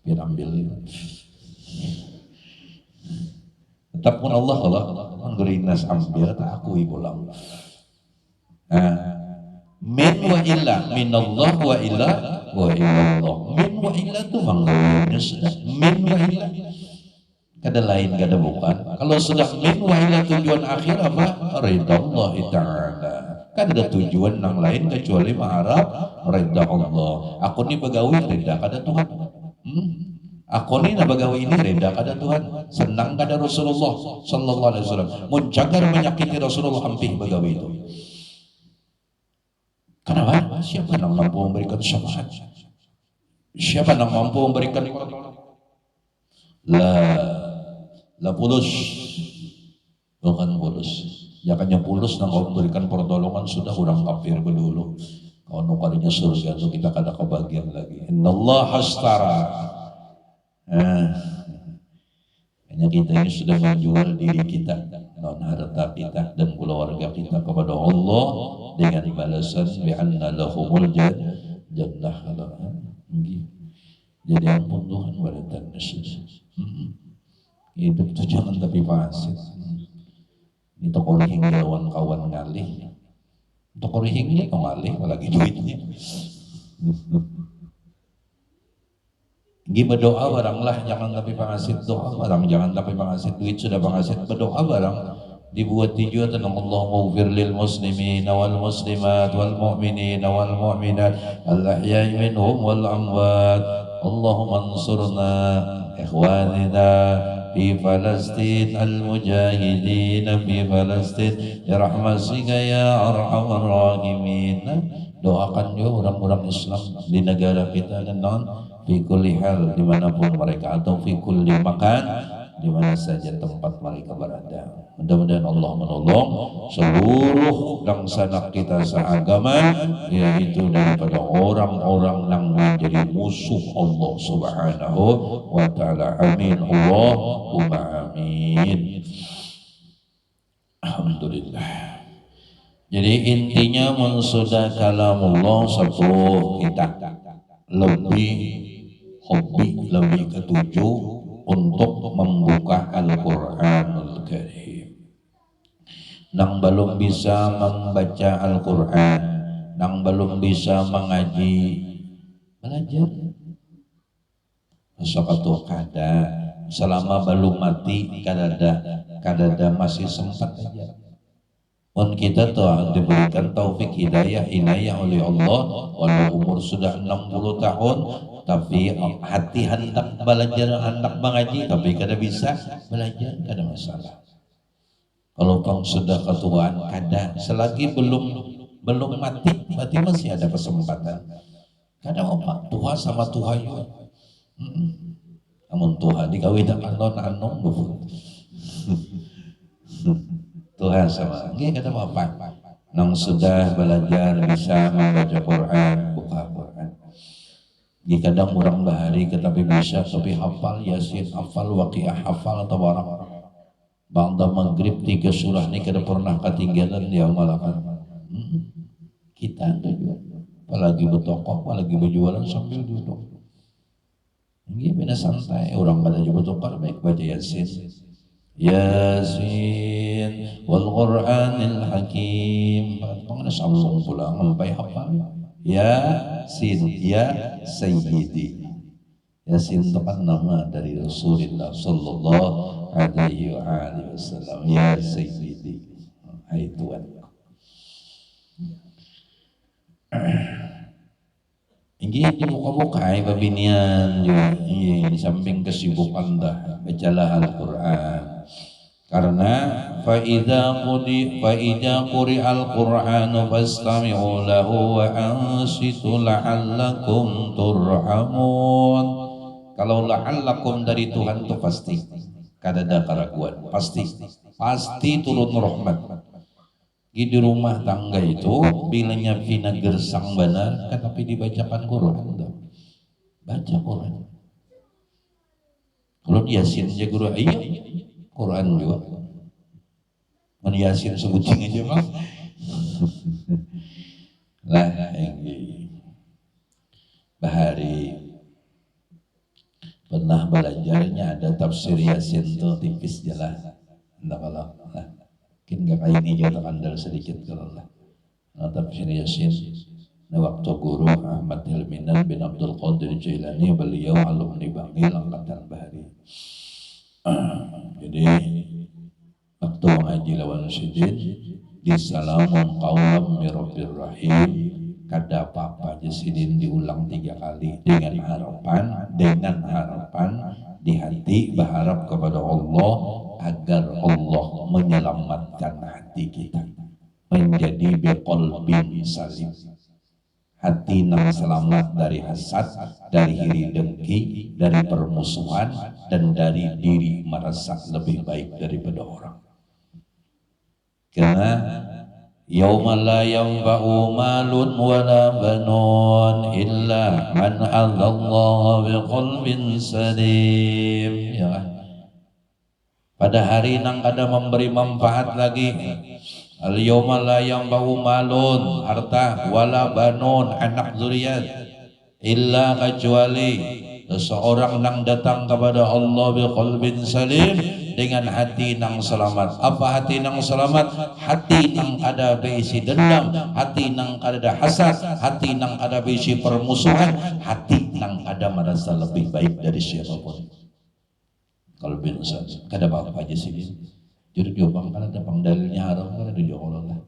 Biar ambil ini. Tetap pun Allah kalau guru Inas ambil tak akui pulang. Min wa illa minallah wa illa wa illallah. Min wa illa itu manggilnya sudah min wa illa. Kada lain kada bukan. Kalau sudah min wa illa tujuan akhir apa? Ridha Allah Ta'ala. Kan ada tujuan yang lain kecuali mengharap ridha Allah. Aku ni pegawai ridha kada Tuhan. Aku ni na pegawai ini ridha kada Tuhan. Senang kada Rasulullah sallallahu alaihi wasallam. Menjaga menyakiti Rasulullah hampir pegawai itu. Kenapa? Siapa yang mampu memberikan syafaat? Siapa yang mampu memberikan la pulus, bukan pulus. Jangan pulus yang kau memberikan pertolongan sudah orang kafir dulu. Kau nukarinya surga itu kita kada kebagian lagi. Innallaha astara. Hanya kita ini sudah menjual diri kita, non harta kita dan keluarga kita kepada Allah dengan balasan bi'anna lahumul jannah. Jadi ampun Tuhan baritan hidup itu jangan tapi pasir. Itu korihing lawan kawan ngalih. Itu korihingnya kau ngalih apalagi duitnya. Gi berdoa baranglah jangan tapi pangasit doa barang jangan tapi pangasit duit sudah pangasit berdoa barang dibuat tujuan tentang Allahumma ighfir lil muslimin wal muslimat wal mu'minin wal mu'minat al ahya'i minhum wal amwat Allahumma ansurna ikhwanina fi Palestin al mujahidin fi Palestin ya rahmatika ya arhamar rahimin. Doakan juga orang-orang Islam di negara kita dan non fi kulli hal dimanapun mereka atau fi kulli makan di mana saja tempat mereka berada. Mudah-mudahan Allah menolong seluruh bangsa kita seagama yaitu daripada orang-orang yang menjadi musuh Allah Subhanahu wa taala. Amin Allahumma amin. Alhamdulillah. Jadi intinya mensudah kalamullah satu kita lebih hobi lebih ketujuh untuk membuka Al-Quranul Karim. Nang belum bisa membaca Al-Quran, nang belum bisa mengaji, belajar. Sokatu kada, selama belum mati kadada masih sempat aja. Pun kita tuh diberikan taufik hidayah inayah oleh Allah walau umur sudah 60 tahun tapi hati hendak belajar hendak mengaji tapi kada bisa belajar kada masalah. Kalau kau sudah ketuaan kada selagi belum mati berarti masih ada kesempatan. Kada apa tua sama tua juga. Namun tua dikawin anon Tuhan sama nggih kata apa nang sudah belajar bisa membaca Quran buka Quran nggih kadang orang bahari tetapi bisa tapi hafal Yasin hafal Waqiah hafal atau barang bangda maghrib 3 surah ini kada pernah ketinggalan dia malakan kita juga apalagi bertokoh apalagi berjualan sambil duduk nggih bina santai orang pada juga bertokoh baik baca Yasin Yasin wal Qur'anil Hakim. Pengen sambung pulang sampai hafal. Yasin ya Sayyidi. Yasin itu kan nama dari Rasulullah Sallallahu Alaihi Wasallam. Ya Sayyidi, hai Tuhan. Ini dibuka-buka babinian juga. Di samping kesibukan dah bacalah Al-Quran. Karena faida quri al-Qur'anu fastami'u lahu wa ansitu la'allakum turhamun. Kalau la'allakum dari Tuhan itu pasti kada ada keraguan, pasti turun rahmat. Di rumah tangga itu bilanya vina gersang benar, tapi dibacakan Quran, baca Quran. Kalau Yasin aja guru, iya Quran juga. Man Yasin sebuting aja bang. Lah bahari pernah belajarnya ada tafsir Yasin tuh tipis jelas. Entah kalau mungkin gak kayak ini jauh kandal sedikit kalau lah. Tafsir Yasin. Waktu guru Ahmad Hilminan bin Abdul Qadir Jailani, beliau alumni Bangil angkatan Bahari. Jadi waktu mengaji lawan sidin di salamun qaulam mir-rabbir rahim, kada apa-apa aja sidin diulang 3 kali dengan harapan di hati berharap kepada Allah agar Allah menyelamatkan hati kita menjadi biqalbin salim, hati yang selamat dari hasad, dari iri dengki, dari permusuhan, dan dari diri merasa lebih baik daripada orang. Karena yauma la yanfa'u malun wala banun illa man Allah biqalbin salim. Ya. Pada hari nang ada memberi manfaat lagi. Al-yawma la yanfa'u malun, harta, wala banun, anak zuriat, illa kecuali seseorang nang datang kepada Allah biqalbin salim, dengan hati nang selamat. Apa hati nang selamat? Hati nang ada berisi dendam, hati nang ada hasad, hati nang ada berisi permusuhan, hati nang ada merasa lebih baik dari siapapun. Kalau bin salim, kada apa-apa aja sih. Jadi jawab kan ada pangdalilnya haram kan ada jawab Allah.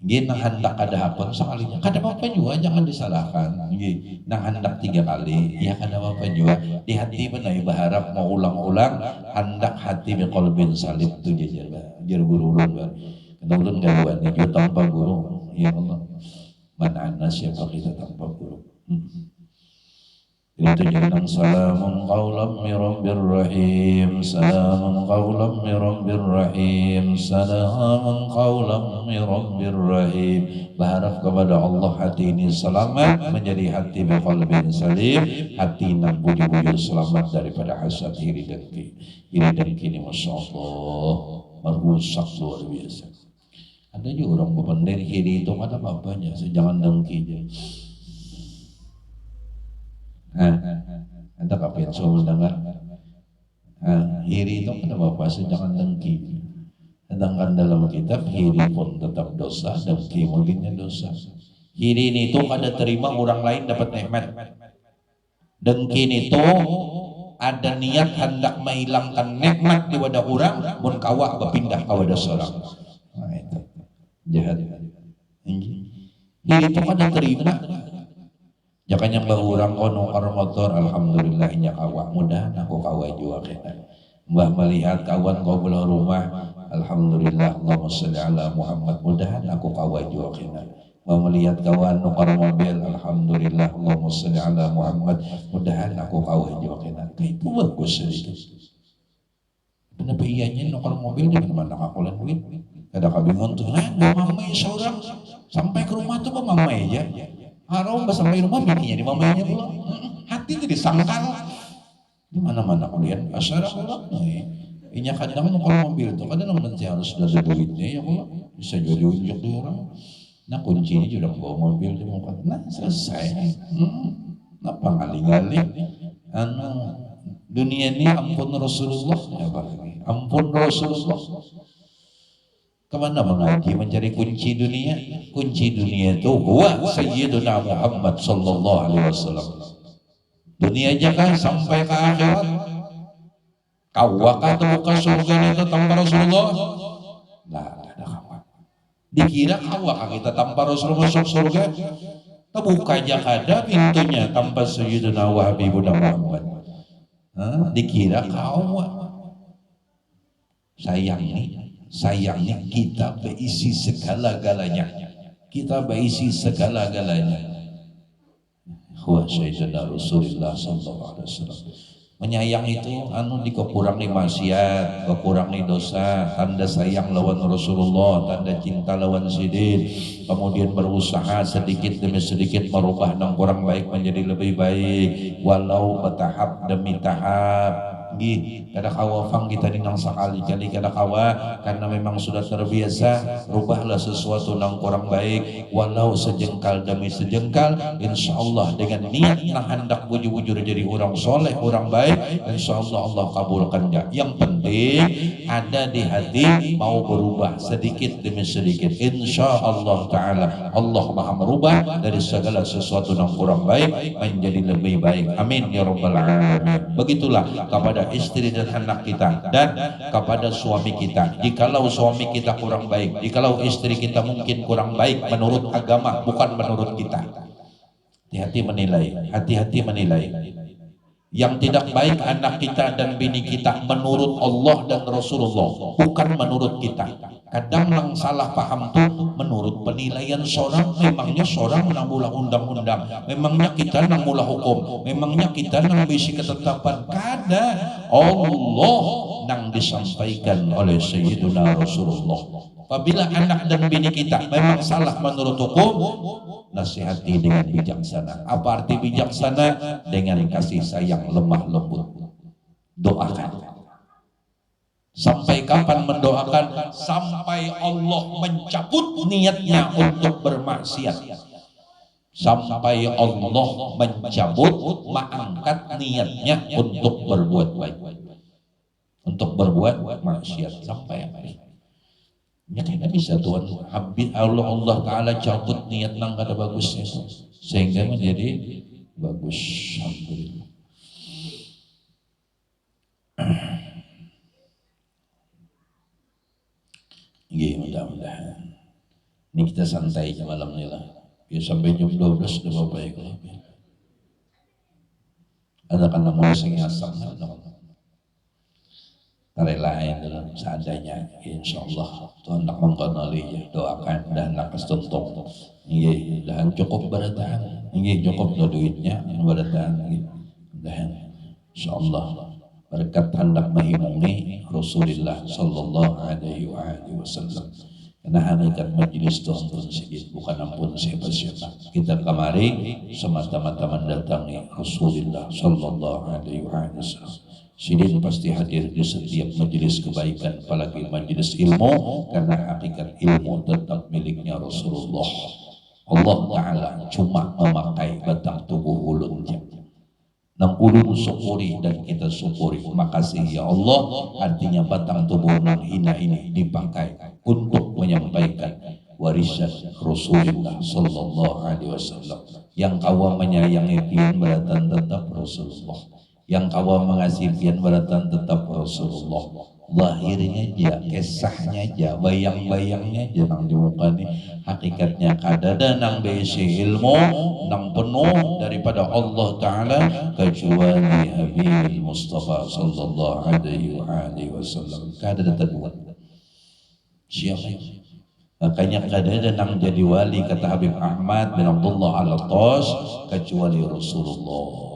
Gini nang hendak kada hapon sekalinya, kada apa-apa juga, jangan disalahkan. Gini nang hendak 3 kali, ya kada apa-apa juga. Di hati mana berharap mau ulang-ulang, hendak hati biqalbin salim tu jajar guru-guru bar. Kena ulun garuan ni juga tanpa guru. Ya Allah, mana anas siapa kita tanpa guru. Itu jangan salamun qaulam mir rabbir rahim, salamun qaulam mir rabbir rahim, salamun qaulam mir rabbir rahim. Berharap kepada Allah hati ini selamat menjadi hati biqalbin salim, hati yang bujur-bujur selamat daripada hasad, iri dengki. Iri dengki ini Masya Allah merusak luar biasa. Ada juga orang berpendiri iri itu ada apa-apanya, jangan dengki aja. Ada kapan soal dengar? Iri itu kan apa? Jangan dengki. Sedangkan dalam kitab iri pun tetap dosa, dengki mungkinnya dosa. Iri itu kada terima orang lain dapat nikmat. Dengki itu ada niat hendak menghilangkan nikmat di wadah orang, mun kawa berpindah ke wadah seorang. Nah itu jahat. Iri itu kada terima. Jakanya bahurang kono karo motor, alhamdulillahnya kawa mudah aku kawa juga kena. Mbah melihat kawan kau belah rumah, alhamdulillah Allahumma sholli ala Muhammad, mudah aku kawa juga kena. Mbah melihat kawan nukar mobil, alhamdulillah Allahumma sholli ala Muhammad, mudah aku kawa juga kena. Itu bagus sedikit. Kenapa ianya nukar mobil di mana aku duit? Kada kabingung tuh, mamai seorang sampai ke rumah tuh mamai aja. Haram sampai rumah bininya di mamanya pula. Hati jadi sangkal. Di mana-mana kemudian asyara pula. Inya kadang kalau mobil itu kadang nanti harus ada duitnya ya pula. Bisa jadi unjuk di orang. Nah kuncinya juga bawa mobil di muka. Nah selesai. Napa ngali-ngali? Dunia ini ampun Rasulullah. Ampun Rasulullah. Kemana mengaji mencari kunci dunia? Kunci dunia itu huwa Sayyiduna Muhammad sallallahu alaihi wasallam. Dunia aja kan sampai ke akhirat. Kawakah temu ke surga itu tanpa Rasulullah? Lah, ada kawan. Dikira kawakah kita tanpa Rasulullah masuk surga? Terbuka aja ada pintunya tanpa Sayyidina wa Habibuna Muhammad. Dikira kawak. Sayangnya kita berisi segala-galanya. Kita berisi segala-galanya. Wa Sayyidina Rasulullah sallallahu alaihi wasallam. Menyayang itu dikurangi maksiat, kekurangi dosa, tanda sayang lawan Rasulullah, tanda cinta lawan sidin. Kemudian berusaha sedikit demi sedikit merubah yang kurang baik menjadi lebih baik, walau bertahap demi tahap. Kada kawa fang kita ninang sekali-kali kada kawa, karena memang sudah terbiasa. Rubahlah sesuatu yang kurang baik walau sejengkal demi sejengkal, insyaallah dengan niat yang hendak wujud-wujud jadi orang soleh, orang baik, insyaallah Allah kabulkan dia. Yang penting ada di hati mau berubah sedikit demi sedikit, insyaallah taala Allah maha merubah dari segala sesuatu yang kurang baik menjadi lebih baik. Amin ya rabbal alamin. Begitulah kepada istri dan anak kita dan kepada suami kita. Jikalau suami kita kurang baik, jikalau istri kita mungkin kurang baik menurut agama, bukan menurut kita, hati-hati menilai. Yang tidak baik anak kita dan bini kita menurut Allah dan Rasulullah, bukan menurut kita. Kadang yang salah paham tuh menurut penilaian seorang. Memangnya seorang nang mula undang-undang, memangnya kita nang mula hukum, memangnya kita nang bisi ketetapan. Kada, Allah nang disampaikan oleh Sayyidina Rasulullah. Apabila anak dan bini kita memang salah menurut hukum, nasihati dengan bijaksana. Apa arti bijaksana? Dengan kasih sayang lemah lembut. Doakan. Sampai kapan mendoakan? Sampai Allah mencabut niatnya untuk bermaksiat. Sampai Allah mencabut, mengangkat niatnya untuk berbuat baik, untuk berbuat maksiat. Sampai apa? Ya tidak bisa Tuhan. Allah Ta'ala cabut niat nang kada bagusnya itu, sehingga menjadi bagus. Alhamdulillah. Mudah-mudahan ini kita santai malam ini lah. Ya sampai jam 12 udah Bapak ya. Ada kan namun sengasam relain dalam seadanya, insyaallah Tuhan nak mengkenali ya. Doakan dan nak kesentung nggih, dan cukup beratahan nggih, cukup duitnya beratahan nggih, dan insyaallah berkat hendak menghimuni Rasulullah sallallahu alaihi wasallam. Karena hakikat majelis itu ampun sedikit, bukan ampun siapa-siapa. Kita kemari semata-mata mendatangi Rasulullah sallallahu alaihi wasallam. Sidin pasti hadir di setiap majelis kebaikan, apalagi majelis ilmu, karena hakikat ilmu tetap miliknya Rasulullah. Allah Ta'ala cuma memakai batang tubuh ulunnya. Nang ulun syukuri dan kita syukuri. Makasih ya Allah, artinya batang tubuh nang hina ini dipakai untuk menyampaikan warisan Rasulullah sallallahu alaihi wasallam. Yang kawa menyayangi pian beratan tetap Rasulullah, yang kawa mengasihi pian beratan tetap Rasulullah. Lahirnya aja, kisahnya aja, bayang-bayangnya aja nang di muka nih. Hakikatnya kadada nang beisi ilmu, nang penuh daripada Allah Ta'ala, kecuali Habib Mustafa sallallahu alaihi wasallam. Kadada terbuat. Siapa? Makanya kadada nang jadi wali, kata Habib Ahmad bin Abdullah Al-Attas, kecuali Rasulullah.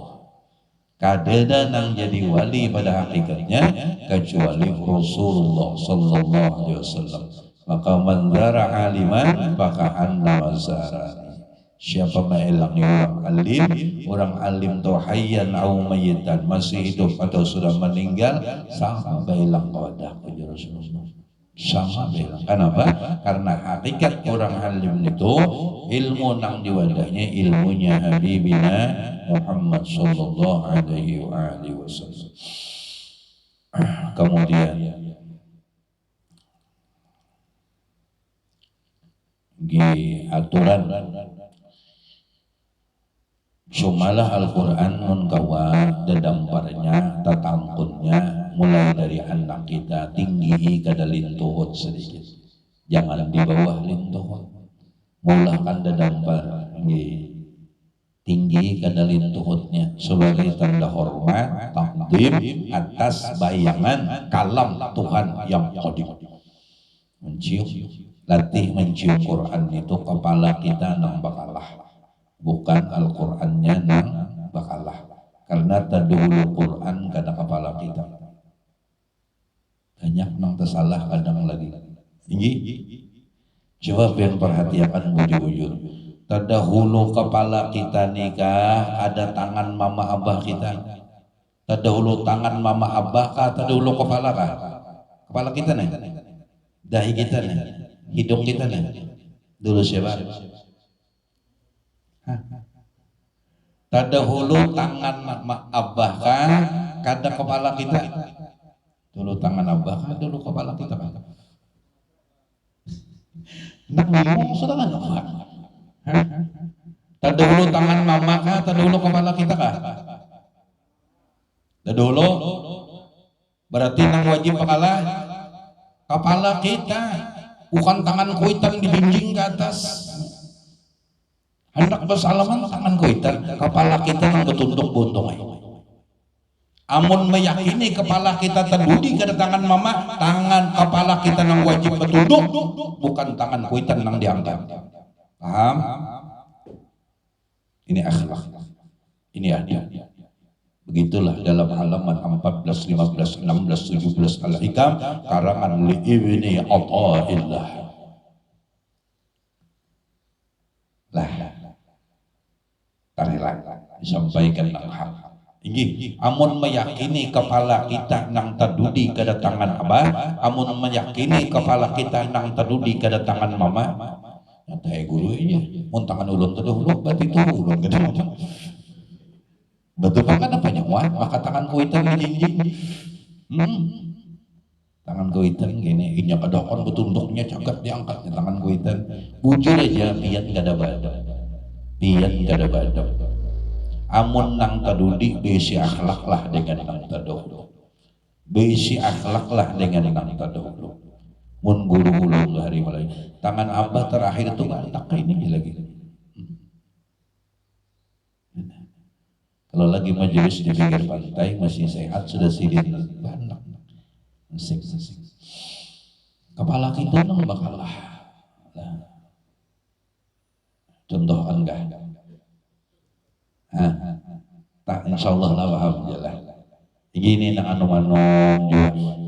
Kadada nang jadi wali pada hakikatnya kecuali Rasulullah sallallahu alaihi wasallam. Maka man zara aliman faka'anna mazarani. Siapa mengelangi orang alim atau hayyan au mayyitan, masih hidup atau sudah meninggal, sama belang wadah puji Rasulullah. Sama belang. Kenapa? Karena hakikat orang alim itu ilmu nang diwadahnya ilmunya Habibina Muhammad sallallahu alaihi wasallam. Kemudian di aturan cumalah Al-Quran mun kawa anak kita tinggi kada lintuhut sedikit, jangan di bawah lintuhut. Mulakan dadampar tinggi kada lintuhutnya sebagai tanda hormat takdim atas bayangan kalam Tuhan yang qadim. Mencium, latih mencium Quran itu kepala kita nang bakalah, bukan Al-Qurannya nang bakalah. Karena terdahulu Quran kada kepala kita. Banyak nang tersalah kadang lagi. Tinggi. Coba biar perhatikan bujur-bujur. Terdahulu kepala kita nikah ada tangan mama abah kita. Terdahulu tangan mama abah kah? Terdahulu kepala kah? Kepala kita nih. Dahi kita nih. Hidung kita nih. Dulu siapa? Terdahulu tangan abah kah? Kada kepala kita. Dulu tangan abah kah? Dulu kepala kita kah? Nak ngomong sudah kan apa? Terdahulu tangan mama kah? Terdahulu kepala kita kah? Terdahulu berarti nang wajib kepala kita, bukan tangan kuitan dijinjing ke atas. Hendak bersalaman tangan kuitan, kepala kita nang betunduk buntung. Amun meyakini kepala kita terdudi ke tangan mama, tangan kepala kita nang wajib betunduk, bukan tangan kuitan nang diangkat. Paham? Ini akhlak, ini adab. Begitulah dalam halaman 14, 15, 16, 17 Al-Hikam karangan li Ibni Athaillah. Lah, tarilah disampaikan nang hak. Inggih, amun meyakini kepala kita nang terdudi kedatangan abah, amun meyakini kepala kita nang terdudi kedatangan mama, nyata guru ini, mun tangan ulun terdahulu, berarti itu ulun kedatangan. Betul kan apa nyawa? Maka tangan kuitan dijinjing. Tangan kuitan gini, inya kadakon betunduknya cagat diangkat tangan kuitan. Bujur aja, pian kada badak. Pian kada badak. Amun nang tadudi besi akhlaklah dengan nang tadahulu. Besi akhlaklah dengan nang tadahulu. Mun guru-guru hari mulai tangan abah terakhir itu tak ini lagi. Kalau lagi majelis di pinggir pantai masih sehat sudah sidin banyak. Kepala kita nang bakalah. Contoh enggak? Tak insyaallah lah paham jelas. Gini nang anu-anu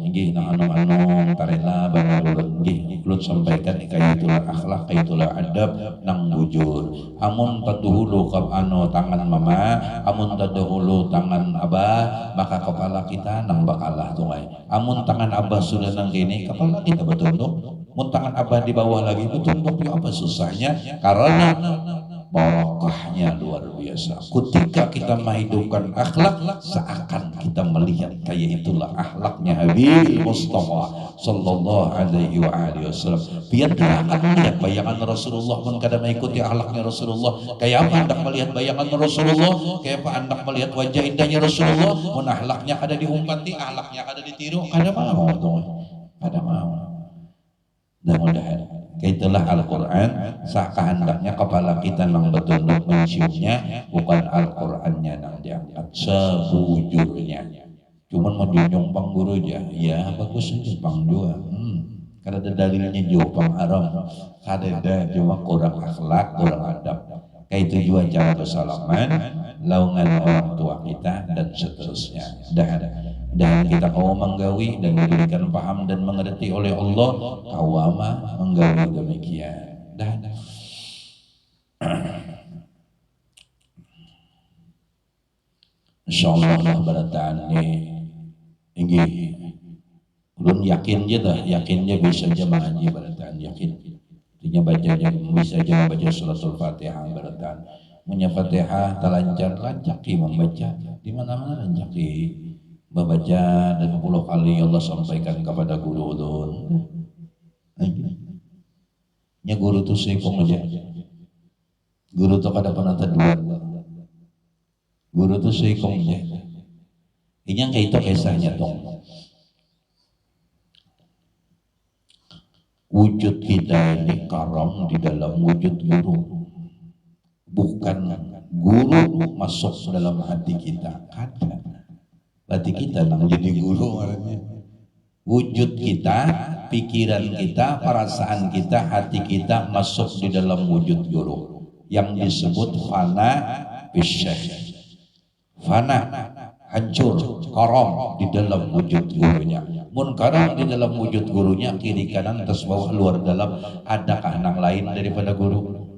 nggih nang anu-anu tarela bangun nggih ulun sampaikan itulah akhlak itulah adab nang bujur. Amun tadahulu anu tangan mama, amun tadahulu tangan abah, maka kepala kita nang bakalah tungai. Amun tangan abah sudah nang kene, kepala kita betunduk. Mun tangan abah di bawah lagi betunduk, ya apa susahnya? Karena barokahnya luar biasa. Ketika kita menghidupkan akhlak, seakan kita melihat kayak itulah akhlaknya Habib Mustafa sallallahu alaihi wasallam. Biar kita akan melihat bayangan Rasulullah pun kada mengikuti akhlaknya Rasulullah. Kayak apa hendak melihat bayangan Rasulullah? Kayak apa hendak melihat wajah indahnya Rasulullah? Mun akhlaknya kada diumpati, akhlaknya kada ditiru, kada mau tuh. Kada mau. Mudah-mudahan itulah Al-Quran sekehendaknya kepala kita nang betunduk menciumnya, bukan Al-Qurannya nang diangkat sebujurnya. Cuman mau junjung pang guru aja, ya bagus aja pang jua. Karena ada dalilnya jauh pang haram, kada cuma kurang akhlak, kurang adab. Kayak itu juga cara bersalaman, laungan orang tua kita dan seterusnya. Dan kita kau menggawi dan diberikan paham dan mengerti oleh Allah, kawama menggawi demikian. Dan insyaallah baratane inggih ulun yakin je dah, yakin je bisa je mengaji baratan, yakin artinya bacanya bisa je membaca suratul Fatihah baratan. Punya Fatihah lancar-lancaki membaca di mana-mana lancaki membaca dan 10 kali Allah sampaikan kepada guru ulun. Nya guru tu sekong aja. Guru tu kada pernah dua. Guru tu sekong aja. Inyang kayak itu kisahnya dong. Wujud kita ini karam di dalam wujud guru, bukan guru masuk dalam hati kita. Kada berarti kita yang jadi guru artinya. Wujud kita, pikiran kita, perasaan kita, hati kita masuk di dalam wujud guru yang disebut fana bisyekh. Fana, hancur, karam di dalam wujud gurunya. Mun karam di dalam wujud gurunya, kiri kanan atas bawah luar dalam, adakah anak lain daripada guru?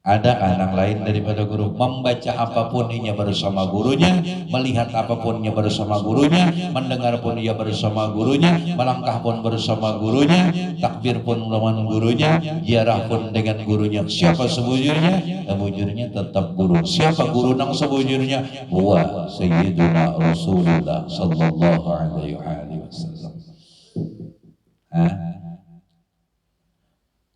Ada anak lain daripada guru. Membaca apapun ia bersama gurunya, melihat apapun ia bersama gurunya, mendengar pun ia bersama gurunya, melangkah pun bersama gurunya, takbir pun melawan gurunya, ziarah pun dengan gurunya. Siapa sebujurnya? Sebujurnya tetap guru. Siapa guru nang sebujurnya? Huwa Sayyiduna Rasulullah sallallahu alaihi wasallam.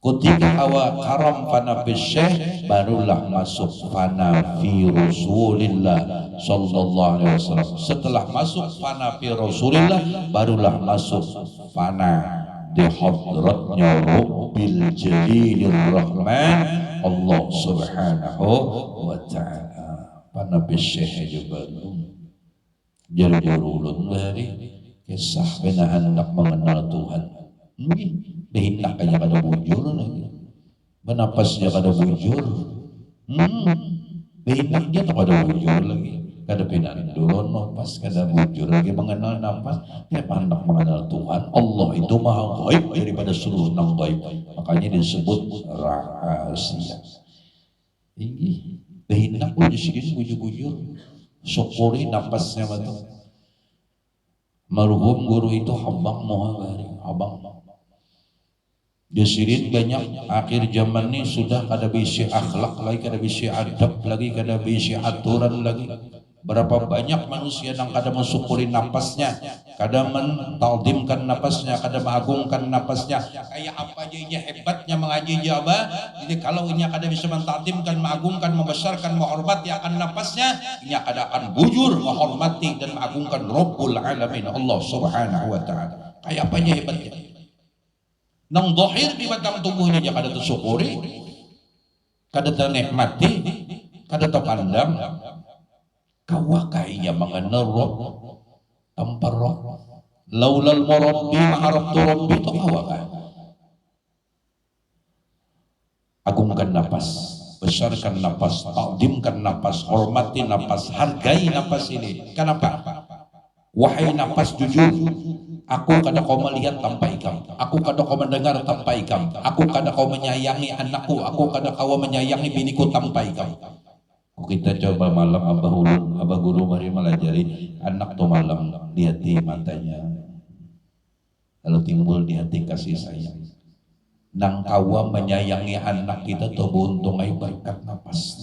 Ketika awak karam fana bisyekh, barulah masuk fana fi Rasulillah sallallahu alaihi wasallam. Setelah masuk fana fi Rasulillah, barulah masuk fana di hadratnya Rabbil Jalilur Rahman Allah subhanahu wa ta'ala. Fana bisyekh juga jadi ulun dari kisah bina hendak mengenal Tuhan. Behindak aja kada bujur lagi, benapasnya kada bujur, behindaknya tak kada bujur lagi, kada pinandulon napas kada bujur lagi mengenal napas. Dia hendak mengenal Tuhan. Allah itu maha gaib daripada seluruh nang gaib, makanya disebut rahasia. Ini behindak pun disini bujur-bujur, syukuri napasnya betul. Marhum guru itu habang mohagari, habang. Disirin banyak akhir zaman ini sudah kada bisi akhlak lagi, kada bisi adab lagi, kada bisi aturan lagi. Berapa banyak manusia yang kada mensyukuri napasnya, kada mentaldimkan napasnya, kada mengagungkan napasnya. Kayak apa aja ini hebatnya mengaji jaba. Jadi kalau ini kada bisa mentaldimkan, mengagungkan, membesarkan, menghormati akan napasnya, ini kada akan bujur menghormati dan mengagungkan Rabbul Alamin Allah Subhanahu wa ta'ala. Kayak apa aja hebatnya. Nang dohir di batang tubuhnya dia kada tersyukuri, kada ternikmati, kada terpandang. Kawakai yang mengenal roh tanpa roh. Laulal murabbi ma'araftu rabbi itu kawakai. Agungkan napas, besarkan napas, takdimkan napas, hormati napas, hargai napas ini. Kenapa? Wahai napas jujur, aku kada kau melihat tanpa ikam, aku kada kau mendengar tanpa ikam, aku kada kau menyayangi anakku, aku kada kau menyayangi biniku tanpa ikam. Kita coba malam abah guru mari melajari anak tuh malam di hati matanya, lalu timbul di hati kasih sayang. Nang kawa menyayangi anak kita tuh buntung ay berkat napas.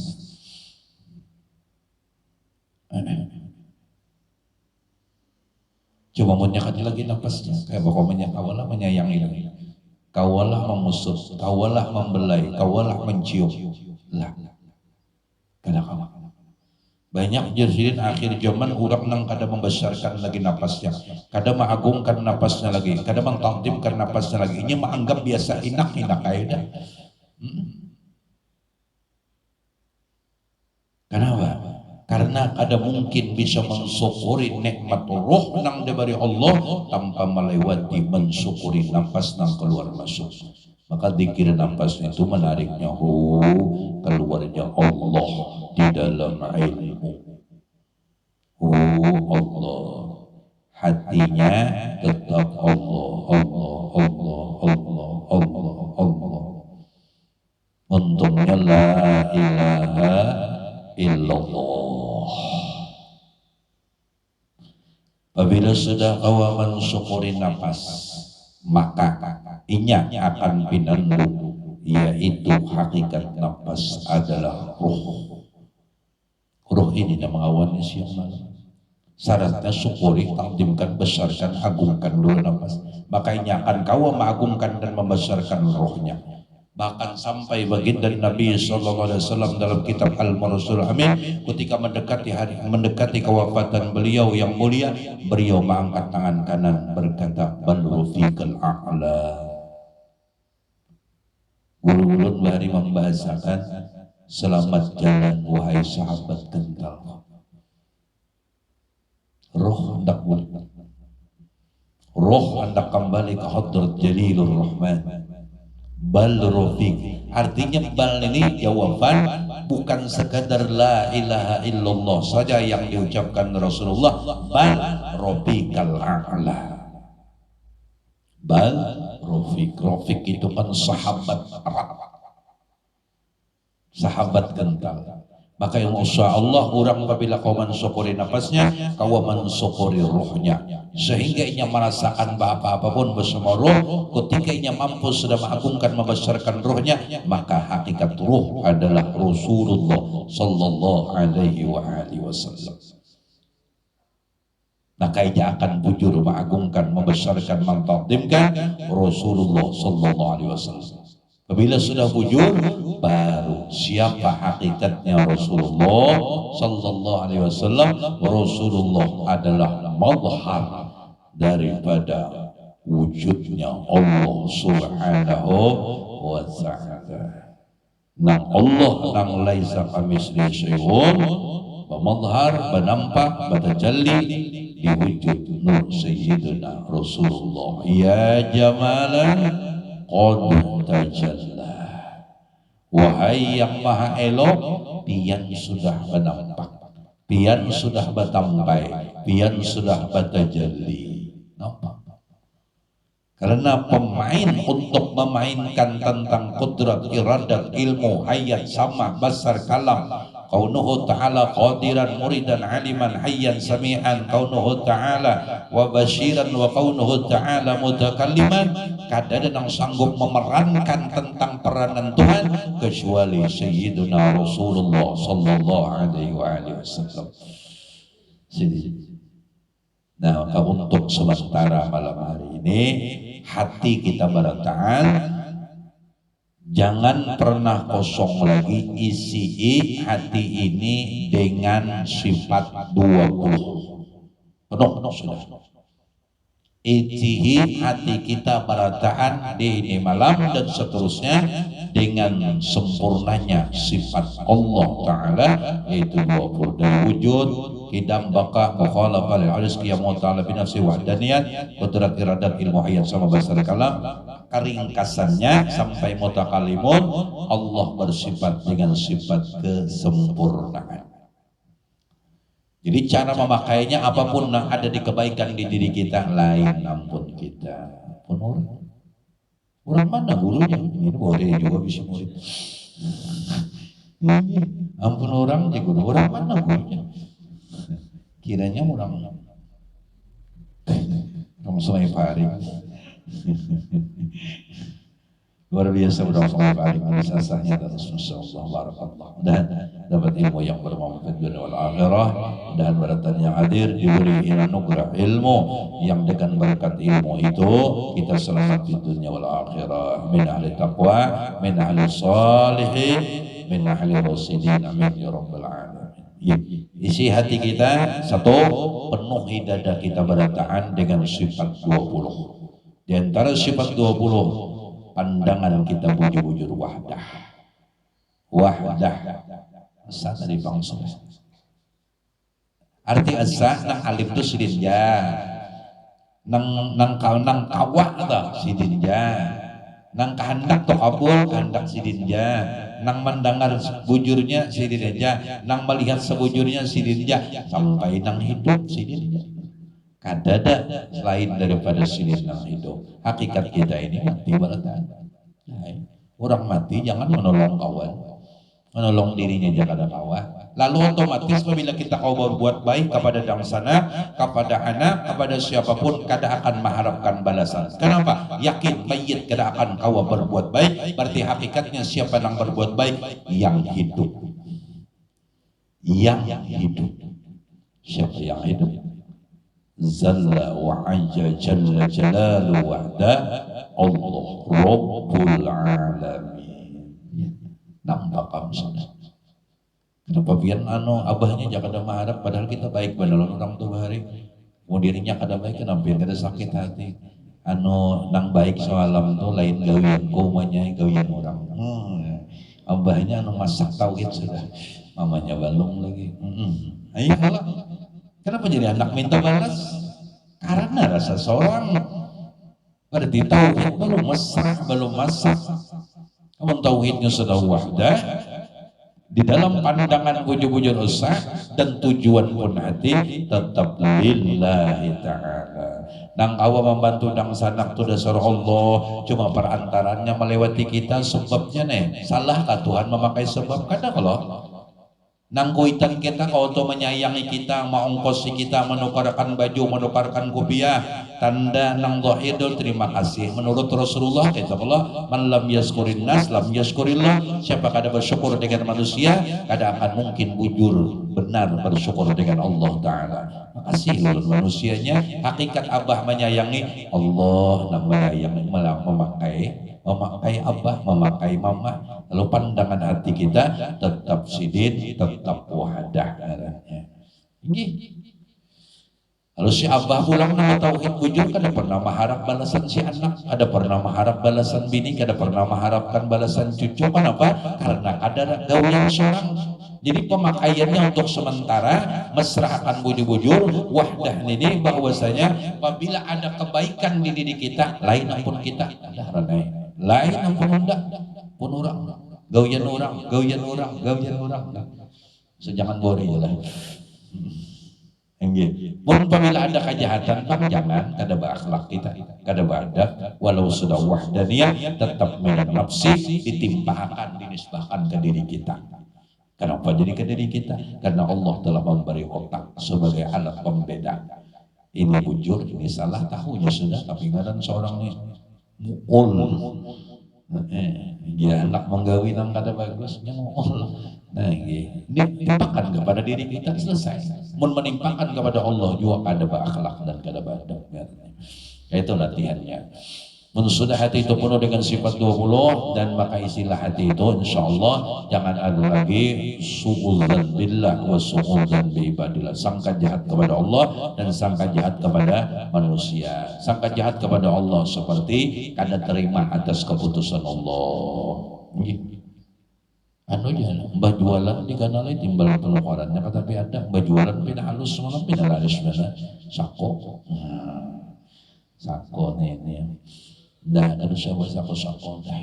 Coba menyakat lagi napasnya, kayak pokoknya kawalah menyayangi lagi, kawalah memusut, kawalah membelai, kawalah mencium. Lah, kadang-kadang banyak jersilin akhir zaman orang nang kada membesarkan lagi napasnya, kada mengagungkan napasnya lagi, kada mentaqdimkan napasnya lagi. Ini menganggap biasa hinak aja. Kenapa? Karena kada mungkin bisa mensyukuri nikmat roh nang diberi Allah tanpa melewati mensyukuri napas nang keluar masuk. Maka zikir napas itu menariknya keluarnya Allah di dalam ilmu. Allah, hatinya tetap Allah, Allah, Allah, Allah, Allah, Allah. Untungnya la ilaha illallah. Apabila sudah kau mensyukuri napas, maka inya akan pinandu, yaitu hakikat nafas adalah ruh. Ruh ini yang mengawani siang malam. Syaratnya syukuri, takdimkan, besarkan, agungkan dulu nafas. Maka inya akan kau mengagungkan dan membesarkan rohnya. Bahkan sampai baginda Nabi SAW dalam kitab Al-Mursul Amin, ketika mendekati kewafatan beliau yang mulia, beliau mengangkat tangan kanan berkata, bal rafiqal a'la. Ulun bari membahasakan, selamat jalan wahai sahabat kental. Roh hendak kembali ke hadrat Jalilur Rahman. Bal rafiq, artinya bal ini jawaban, bukan sekadar la ilaha illallah saja yang diucapkan Rasulullah, bal rafiqal a'la. Bal rafiq itu kan sahabat erat, sahabat kental. Maka yang insya Allah orang apabila kau mensyukuri nafasnya, kau mensyukuri ruhnya, sehingga ia merasakan apa-apa pun bersama ruh. Ketika ia mampu sudah mengagungkan membesarkan ruhnya, maka hakikat ruh adalah Rasulullah Sallallahu Alaihi Wasallam. Maka ia akan bujur mengagungkan, membesarkan, mentakdimkan Rasulullah Sallallahu Alaihi Wasallam. Apabila sudah bujur, baru siapa hakikatnya Rasulullah Sallallahu Alaihi Wasallam. Rasulullah adalah mazhar daripada wujudnya Allah Subhanahu wa Ta'ala. Nang Allah nang laisa kamitslihi syai'un, mazhar benampak batajalli di wujud nur sayyidina Rasulullah. Ya jamalan qad tajalla, wahai yang maha elok, pian sudah menampak, pian sudah batampai, pian sudah batajalli. Nampak? Karena pemain untuk memainkan tentang kudrat, iradat, ilmu, hayat, sama, basar, kalam, kaunuhu ta'ala qadiran, muridan, aliman, hayyan, sami'an, kaunuhu ta'ala wa basyiran, wa kaunuhu ta'ala mutakalliman. Kada ada yang sanggup memerankan tentang peranan Tuhan kecuali Sayyiduna Rasulullah Sallallahu Alaihi Wasallam. Nah, untuk sementara malam hari ini hati kita berataan, jangan pernah kosong lagi. Isi hati ini dengan sifat 20 penuh sudah. Isi hati kita berataan di ini malam dan seterusnya dengan sempurnanya sifat Allah Ta'ala, yaitu 20 dari wujud, kidam, baka, mukhalafah lil rizki, ya ta'ala binafsi wahdaniyat, kudrat, iradat, ilmu, hayat, sama basar, kalam. Keringkasannya sampai mutakalimun, Allah bersifat dengan sifat kesempurnaan. Jadi cara memakainya apapun yang ada di kebaikan di diri kita, lain ampun kita, ampun orang mana gurunya, ini boleh juga bisa murid. Ampun orang ya guru, orang mana gurunya? Kiranya orang kamu Sungai Farid. Luar biasa orang Sungai Farid, sasahnya terus insyaallah barakallah. Dan dapat ilmu yang bermanfaat dunia wal akhirah, dan beratan yang hadir diberi anugerah ilmu yang dengan berkat ilmu itu kita selamat di dunia wal akhirah. Min ahli taqwa, min ahli salihin, min ahli rasidin, amin ya rabbal alamin. Isi hati kita satu, penuhi dada kita berataan dengan sifat 20. Di antara sifat 20, pandangan kita bujur-bujur wahdah. Wahdah asa dari bangsa. Arti asa nang alif itu sidinja, nang kawah atau sidinja, nang kehendak tuh kabul kehendak sidinja, nang mendengar bujurnya sidinja, nang melihat sebujurnya sidinja, sampai nang hidup sidinja. Kadada selain daripada sidin nang hidup. Hakikat kita ini mati barataan. Orang mati jangan menolong kawan, menolong dirinya jangan ada kawan. Lalu otomatis apabila kita kau berbuat baik kepada dangsana, kepada anak, kepada siapapun, kada akan mengharapkan balasan. Kenapa? Yakin mayit kada akan kau berbuat baik. Berarti hakikatnya siapa yang berbuat baik? Yang hidup. Yang hidup. Siapa yang hidup? Zalla wa ajja jalla jalalu wahda Allah Rabbul Alamin. nampak kamu sudah. Kenapa biar abahnya jangan ada maharap padahal kita baik padahal orang tua hari. Kemudiannya kada baik kenapa biar kada sakit hati. Nang baik soalam tuh lain gawian kumanya gawian orang. Abahnya masak tauhid sudah. Mamanya balong lagi. Ayo kalau kenapa jadi anak minta balas? Karena rasa seorang berarti tauhid belum masak. Kamu tauhidnya sudah wahdah. Di dalam pandangan bujur-bujur usah dan tujuan pun hati tetap lillahi ta'ala. Nang awa membantu nang sanak tu dasar Allah cuma perantarannya melewati kita sebabnya salah kah Tuhan memakai sebab kada kalau nang kuitan kita kau tuh menyayangi kita mengongkosi kita menukarkan baju menukarkan kopiah tanda nang zahidul terima kasih menurut Rasulullah kata Allah man lam yazkurin nas lam yazkurillah siapa kada bersyukur dengan manusia kada akan mungkin bujur benar bersyukur dengan Allah Ta'ala. Makasih ulun manusianya hakikat abah menyayangi Allah nang menyayangi memakai abah, memakai mama, lalu pandangan hati kita tetap sidin, tetap wahadah. Ini. Kalau si abah pulang nama tauhid bujur, kada pernah mengharap balasan si anak, kada pernah mengharap balasan bini, kada pernah mengharapkan balasan cucu. Kenapa? Karena ada gawian seorang. Jadi pemakaiannya untuk sementara mesrahkan bujur-bujur wahdah ini bahwasanya apabila ada kebaikan di diri kita lain ampun kita ada ranai lain ampun hendak pun orang gawian orang sejangan bori lah enggih mun apabila ada kejahatan pak jangan kada berakhlak kita kada beradab walau sudah wahdaniyah tetap minat nafsi ditimpakan dinisbahkan ke diri kita. Kenapa jadi ke diri kita? Karena Allah telah memberi otak sebagai alat pembeda. Ini bujur, ini salah, tahunya sudah, tapi ngaran seorang ini mu'ul. Ya anak menggawi nang kada bagus, mu'ul. Nah, ini timpakan kepada diri kita selesai. Menimpakan kepada Allah juga kada berakhlak dan kada beradab. Itu latihannya. Sudah hati itu penuh dengan sifat 20 dan maka istilah hati itu insya Allah jangan ada lagi su'udzan billah wa su'udzan bi ibadillah, sangka jahat kepada Allah dan sangka jahat kepada manusia. Sangka jahat kepada Allah seperti kada terima atas keputusan Allah. Mbah jualan di kanal timbal pelukarannya tapi ada mbah jualan pindah halus semalam pindah halus mana sako sako ini dah ada siapa sako dah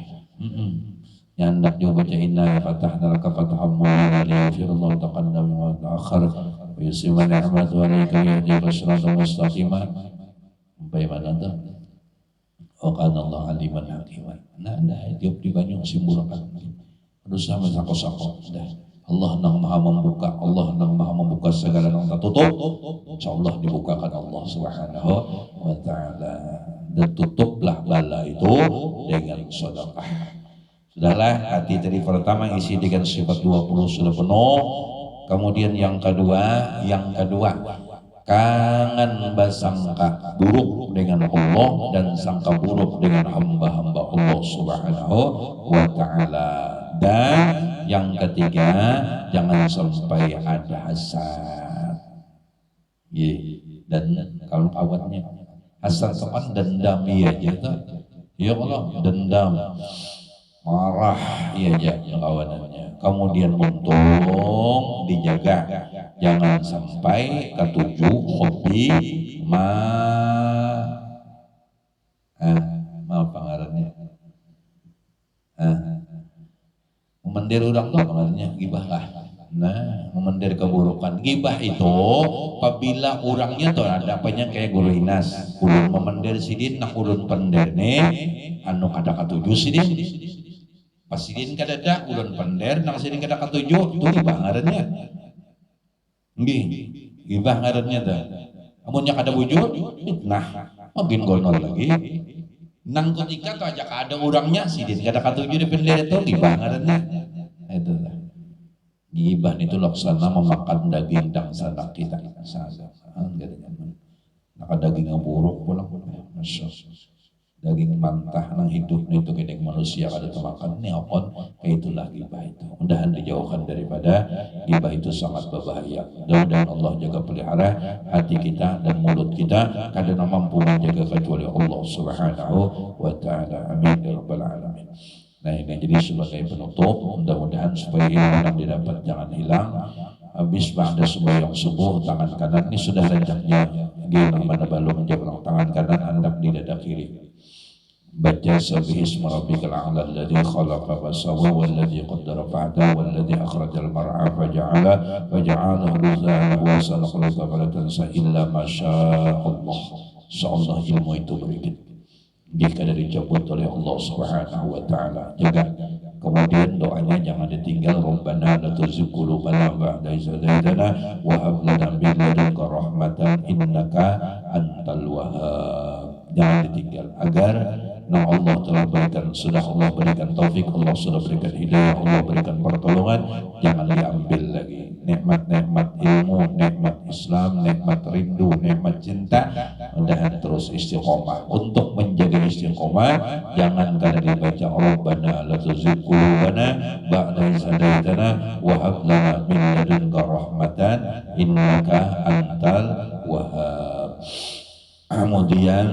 yang hendak juga baca inna fatahna laka fataham mu'ala liyafirullahu taqaddam wa ta'akhir wa yusimma ni'matu alaika yahdika siratan mustaqima sampai mana tuh wa kana Allah aliman hakiman. Nah dah tiup di banyu simburakan terus sama sako dah Allah nang maha membuka, Allah nang maha membuka segala nang tertutup insyaallah dibukakan Allah subhanahu wa ta'ala. Dan tutuplah bala itu dengan sedekah. Sudahlah hati tadi pertama isi dengan sifat 20 sudah penuh. Kemudian yang kedua kangen bersangka buruk dengan Allah dan sangka buruk dengan hamba-hamba Allah subhanahu wa ta'ala. Dan yang ketiga jangan sampai ada hasad. Dan kalau awalnya hasad soal dendam iya aja tuh. Ya Allah dendam marah iya aja lawanannya. Kemudian untung dijaga jangan sampai ketujuh hobi maaf pengarannya memendir orang tuh pengarannya gibah lah. Nah, memendir keburukan. Gibah itu apabila orangnya tuh ada apanya kayak guru Inas, ulun memendir sidin nak ulun penderne anu kada katuju sidin. Pas sidin kada ada ulun pender nak sidin kada katuju tuh gibah ngarannya. Nggih, gibah ngarannya tuh. Amunnya kada bujur, fitnah. Makin gonol lagi. Nang ketika tuh aja ada orangnya sidin kada katuju di pender itu gibah ngarannya. Itu lah. Gibah itu laksana memakan daging dan sanak kita saja. Naka daging yang buruk pulang. daging mantah nang hidup itu kedeng manusia kada temakan neokon itulah gibah itu. Mudahan dijauhkan daripada gibah itu sangat berbahaya. Mudah-mudahan Allah jaga pelihara hati kita dan mulut kita kada mampu menjaga kecuali Allah Subhanahu wa taala. Amin ya rabbal alamin. Nah ini jadi sebagai penutup, mudah-mudahan supaya ilmu yang didapat jangan hilang. Habis ba'da sembahyang subuh tangan kanan ini sudah rencaknya gimana mana balung menjauh tangan kanan hendak di dada kiri. Baca sabih isma rabbikal a'la alladzi khalaqa fa sawwa walladzi qaddara fahada walladzi akhrajal mar'a faja'alahu ghuzan wa sanaqluka fala tansa illa ma sya'allah. Insyaallah ilmu itu berikut jika dari dicabut oleh Allah Subhanahu wa taala. Jaga. Kemudian doanya jangan ditinggal. Rabbana la tuzigh qulubana ba'da idh hadaytana wa hab lana min ladunka rahmatan innaka antal wahhab. Jangan ditinggal agar Allah telah berikan, sudah Allah berikan taufik, Allah sudah berikan hidayah, Allah berikan pertolongan, jangan diambil lagi. Nikmat-nikmat ilmu, nikmat Islam, nikmat rindu, nikmat cinta, mudahan terus istiqomah. Untuk menjaga istiqomah, jangan karena dibaca Rabbana la tuzigh qulubana ba'da idh hadaytana wa hab lana min ladunka rahmatan innaka antal wahhab. Kemudian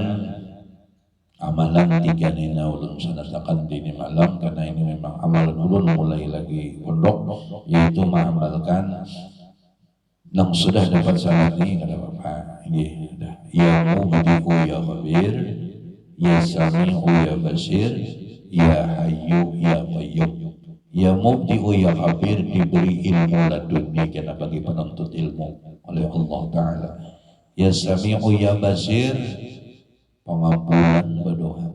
amalan tiga nina ulun sanatakan dini malam, karena ini memang amalan ulun mulai lagi pondok, yaitu mengamalkan yang sudah dapat sanad ini kada apa ya mubdi'u ya khabir ya sami'u ya basir ya hayyu ya qayyum. Ya mubdi'u ya khabir diberi ilmu laduni karena bagi penuntut ilmu oleh Allah Ta'ala. Ya sami'u ya basir pengampunan berdoa.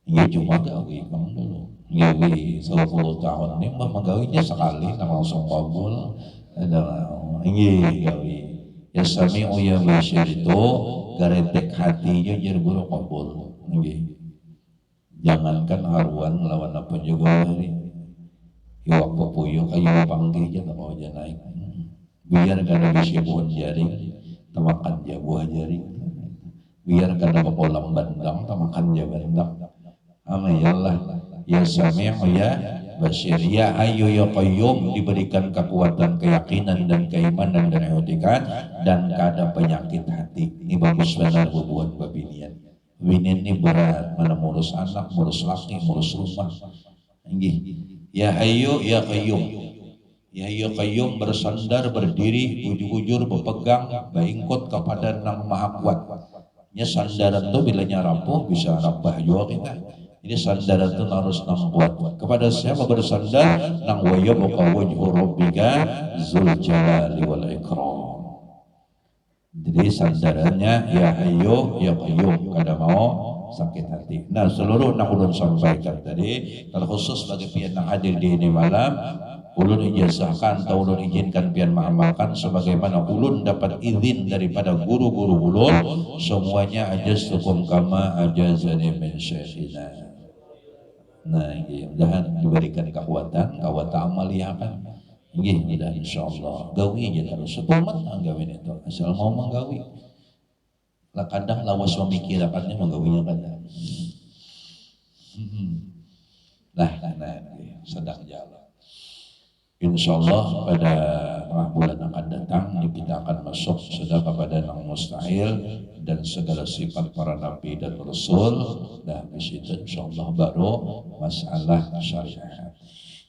Ini cuma gawi kamu dulu. Gawi 10 tahun ini menggawinya sekali langsung kabul. Ini gawi. Ya sami'u ya basir itu garetek hatinya jadi buru kabul. Ini. Jangankan haruan lawan apa juga hari. Iwak pepuyo kayu panggil aja tak mau aja naik. Biar kada bisa buah jaring, temakan dia buah jaring. Biar kada kepolam bandang tamakan ya bandang. Amayallah ya sami'u ya basir ya hayyu ya qayyum diberikan kekuatan keyakinan dan keimanan dan i'tiqad dan kada penyakit hati. Ini bagus benar buat babinian. Binian ini berat, mana ngurus anak, ngurus laki, ngurus rumah. Ya hayyu ya qayyum. Ya hayyu qayyum bersandar berdiri bujur-bujur berpegang baingkot kepada Nang Maha Kuat. Ya sandaran itu bilanya rapuh bisa rabah juga kita. Ini sandaran itu harus nang buat. Kepada siapa bersandar? Nang wayabuka wajhu rabbika zul jalali wal ikram. Jadi sandarannya ya hayyu ya qayyum, kada mau sakit hati. Nah seluruh nak ulun sampaikan tadi terkhusus bagi pian yang hadir di ini malam, ulun ijazahkan atau ulun izinkan pian mengamalkan sebagaimana ulun dapat izin daripada guru-guru ulun, semuanya ajastukum kama ajazani min syekhina. Nah ini mudahan diberikan kekuatan amaliyah kan. Nggih mudah insyaallah gawi aja terus sepamat gawi itu asal mau menggawi. Lah kadang lawas memikirakannya menggawinya kadang. Nah sedang jalan. Insyaallah pada tengah bulan akan datang kita akan masuk sudah kepada yang mustahil dan segala sifat para nabi dan rasul. Nah di situ insyaallah baru masalah syariat.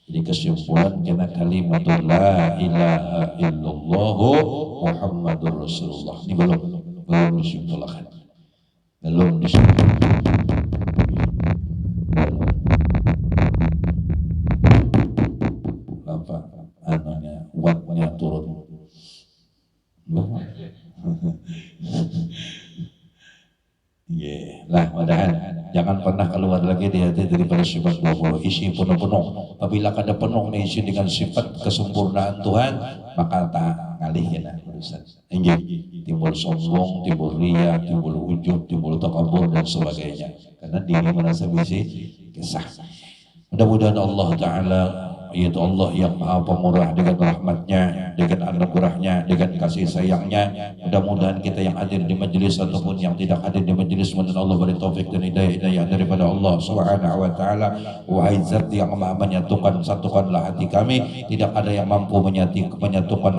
Jadi kesimpulan kena kalimatul la ilaha illallah Muhammadur Rasulullah. Ini belum disimpulkan. Belum disimpulkan. Apa anunya wattnya turun. Lah mudahan jangan pernah keluar lagi di hati daripada sifat 20 isi penuh-penuh. Apabila kada penuh isi dengan sifat kesempurnaan Tuhan, maka tak ngalih ya urusan. Timbul sombong, timbul riya, timbul ujub, timbul takabur dan sebagainya. Karena diri merasa bisi kisah. Mudah-mudahan Allah Ta'ala yaitu Allah yang maha pemurah dengan rahmatnya, dengan anugerahnya, dengan kasih sayangnya. Mudah-mudahan kita yang hadir di majelis ataupun yang tidak hadir di majelis, mudah Allah beri taufik dan hidayah daripada Allah Subhanahu wa taala. Wahai zat yang maha menyatukan, satukanlah hati kami. Tidak ada yang mampu menyatukan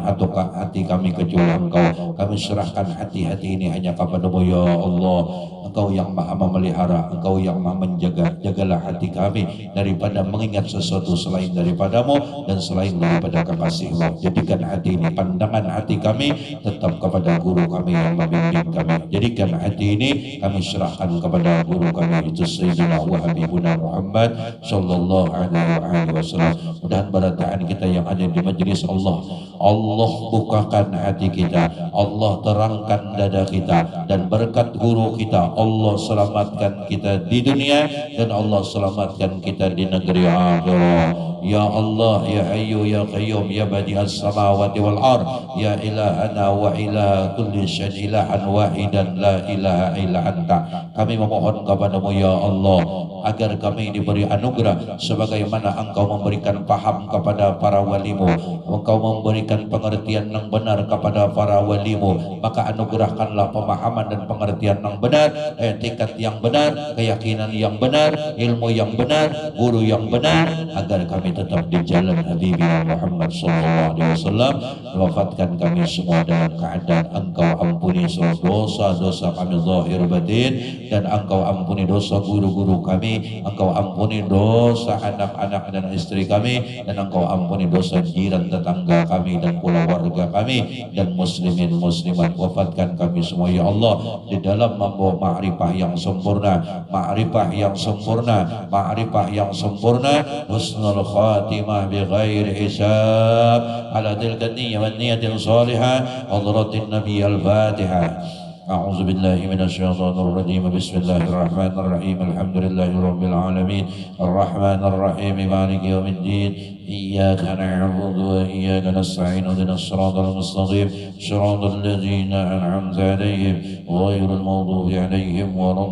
hati kami kecuali Engkau. Kami serahkan hati-hati ini hanya kepada-Mu ya Allah. Engkau yang maha memelihara, Engkau yang maha menjaga. Jagalah hati kami daripada mengingat sesuatu selain daripada-Mu dan selain daripada kekasih-Mu. Jadikan hati ini, pandangan hati kami tetap kepada guru kami yang membimbing kami. Jadikan hati ini kami serahkan kepada guru kami, itu Sayyidina wa Habibuna Muhammad sallallahu alaihi wasallam. Mudah-mudahan barataan kita yang ada di majelis Allah bukakan hati kita, Allah terangkan dada kita, dan berkat guru kita Allah selamatkan kita di dunia dan Allah selamatkan kita di negeri akhirat. Ya Allah, ya Hayyu ya Qayyum, ya Badi'as samawati wal ard, ya ilahana wa ilaha kulli syai'in ilahan wahidan la ilaha illa anta. Kami memohon kepada-Mu ya Allah agar kami diberi anugerah sebagaimana Engkau memberikan paham kepada para wali-Mu, Engkau memberikan pengertian yang benar kepada para wali-Mu, maka anugerahkanlah pemahaman dan pengertian yang benar, etikat yang benar, keyakinan yang benar, ilmu yang benar, guru yang benar, agar kami tetap di jalan Habibina Muhammad sallallahu alaihi wasallam. Wafatkan kami semua dalam keadaan Engkau ampuni seluruh dosa-dosa kami zahir batin, dan Engkau ampuni dosa guru-guru kami, Engkau ampuni dosa anak-anak dan istri kami, dan Engkau ampuni dosa jiran tetangga kami dan pula warga kami dan muslimin muslimat. Wafatkan kami semua ya Allah di dalam membawa ma'rifah yang sempurna, ma'rifah yang sempurna, ma'rifah yang sempurna, husnul khatimah bi ghairi hisab, ala tilka niyyah wa niyatin salihah, hadratin nabi al-fatihah. أعوذ بالله من الشيطان الرجيم. بسم الله الرحمن الرحيم. الحمد لله رب العالمين الرحمن الرحيم مالك يوم الدين. إياك نعبد وإياك نستعين اهدنا الصراط المستقيم صراط الذين أنعمت عليهم غير المغضوب عليهم ولا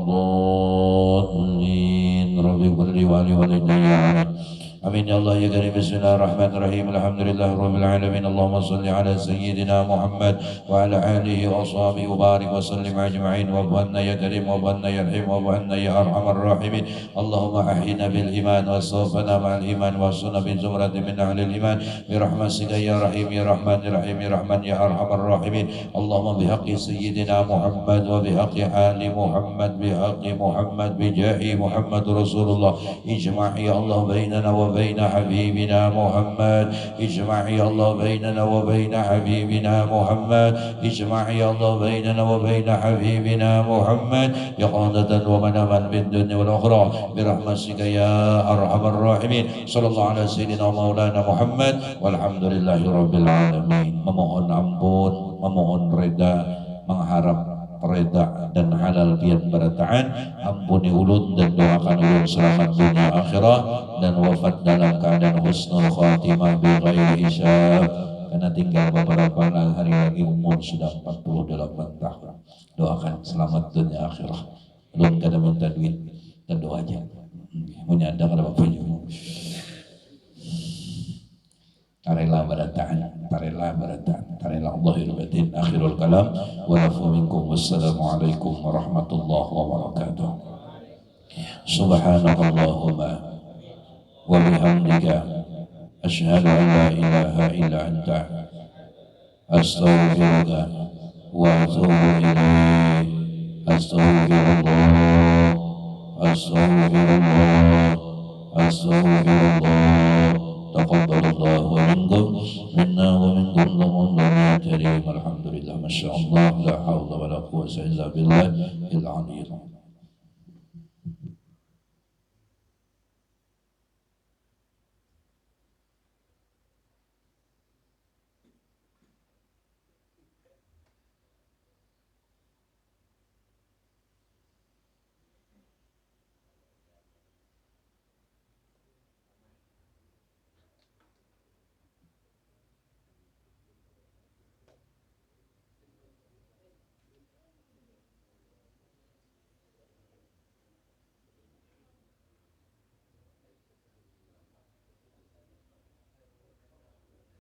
الضالين. رب اغفر لي ولوالدي آمين يا الله يا كريم. بسم الله الرحمن الرحيم. الحمد لله رب العالمين. اللهم صل على سيدنا محمد وعلى آله وصحبه وبارك وسلم أجمعين. وابعنا يا كريم، وابعنا يا رحيم، وابعنا يا أرحم الراحمين. اللهم أحينا بالإيمان واصطفنا مع الإيمان واصلنا بزمرة من أهل الإيمان برحمتك يا رحيم يا رحمن يا رحيم يا رحمن يا أرحم الراحمين. اللهم بحق سيدنا محمد وبحق آل محمد بحق محمد بجاه محمد رسول الله اجمع يا الله بيننا وبين حبيبنا محمد. اجمع يا الله بيننا وبين حبيبنا محمد. اجمع يا الله بيننا وبين حبيبنا محمد إقامة ومناما في الدنيا والأخرى برحمتك يا أرحم الراحمين. صلى الله على سيدنا مولانا محمد والحمد لله رب العالمين. Memohon ampun, memohon reda, mengharap reda dan halal pian barataan. Ampuni ulun dan doakan ulun selamat dunia akhirat dan wafat dalam keadaan husnul khatimah bi ghairi hisab, karena tinggal beberapa hari lagi umur sudah 48 tahun. Doakan selamat dunia akhirat. Ulun kada minta duit dan doa aja. Punya ada kada apa-apa. Tarilah barataan, tarilah barataan, tarilah Allahul batin. Akhirul kalam wa nafu minkum. Wassalamualaikum warahmatullahi wabarakatuh. Subhanakallahumma wa bihamdika asyhadu an la ilaha illa anta astaghfiruka wa atubu ilaik. Astaghfirullah, astaghfirullah, astaghfirullah. Taqabbalallahu minkum minna wa minkum Ramadan karim. Alhamdulillah, masya Allah, la hawla wa la quwwata illa billah il-aliyyil azim.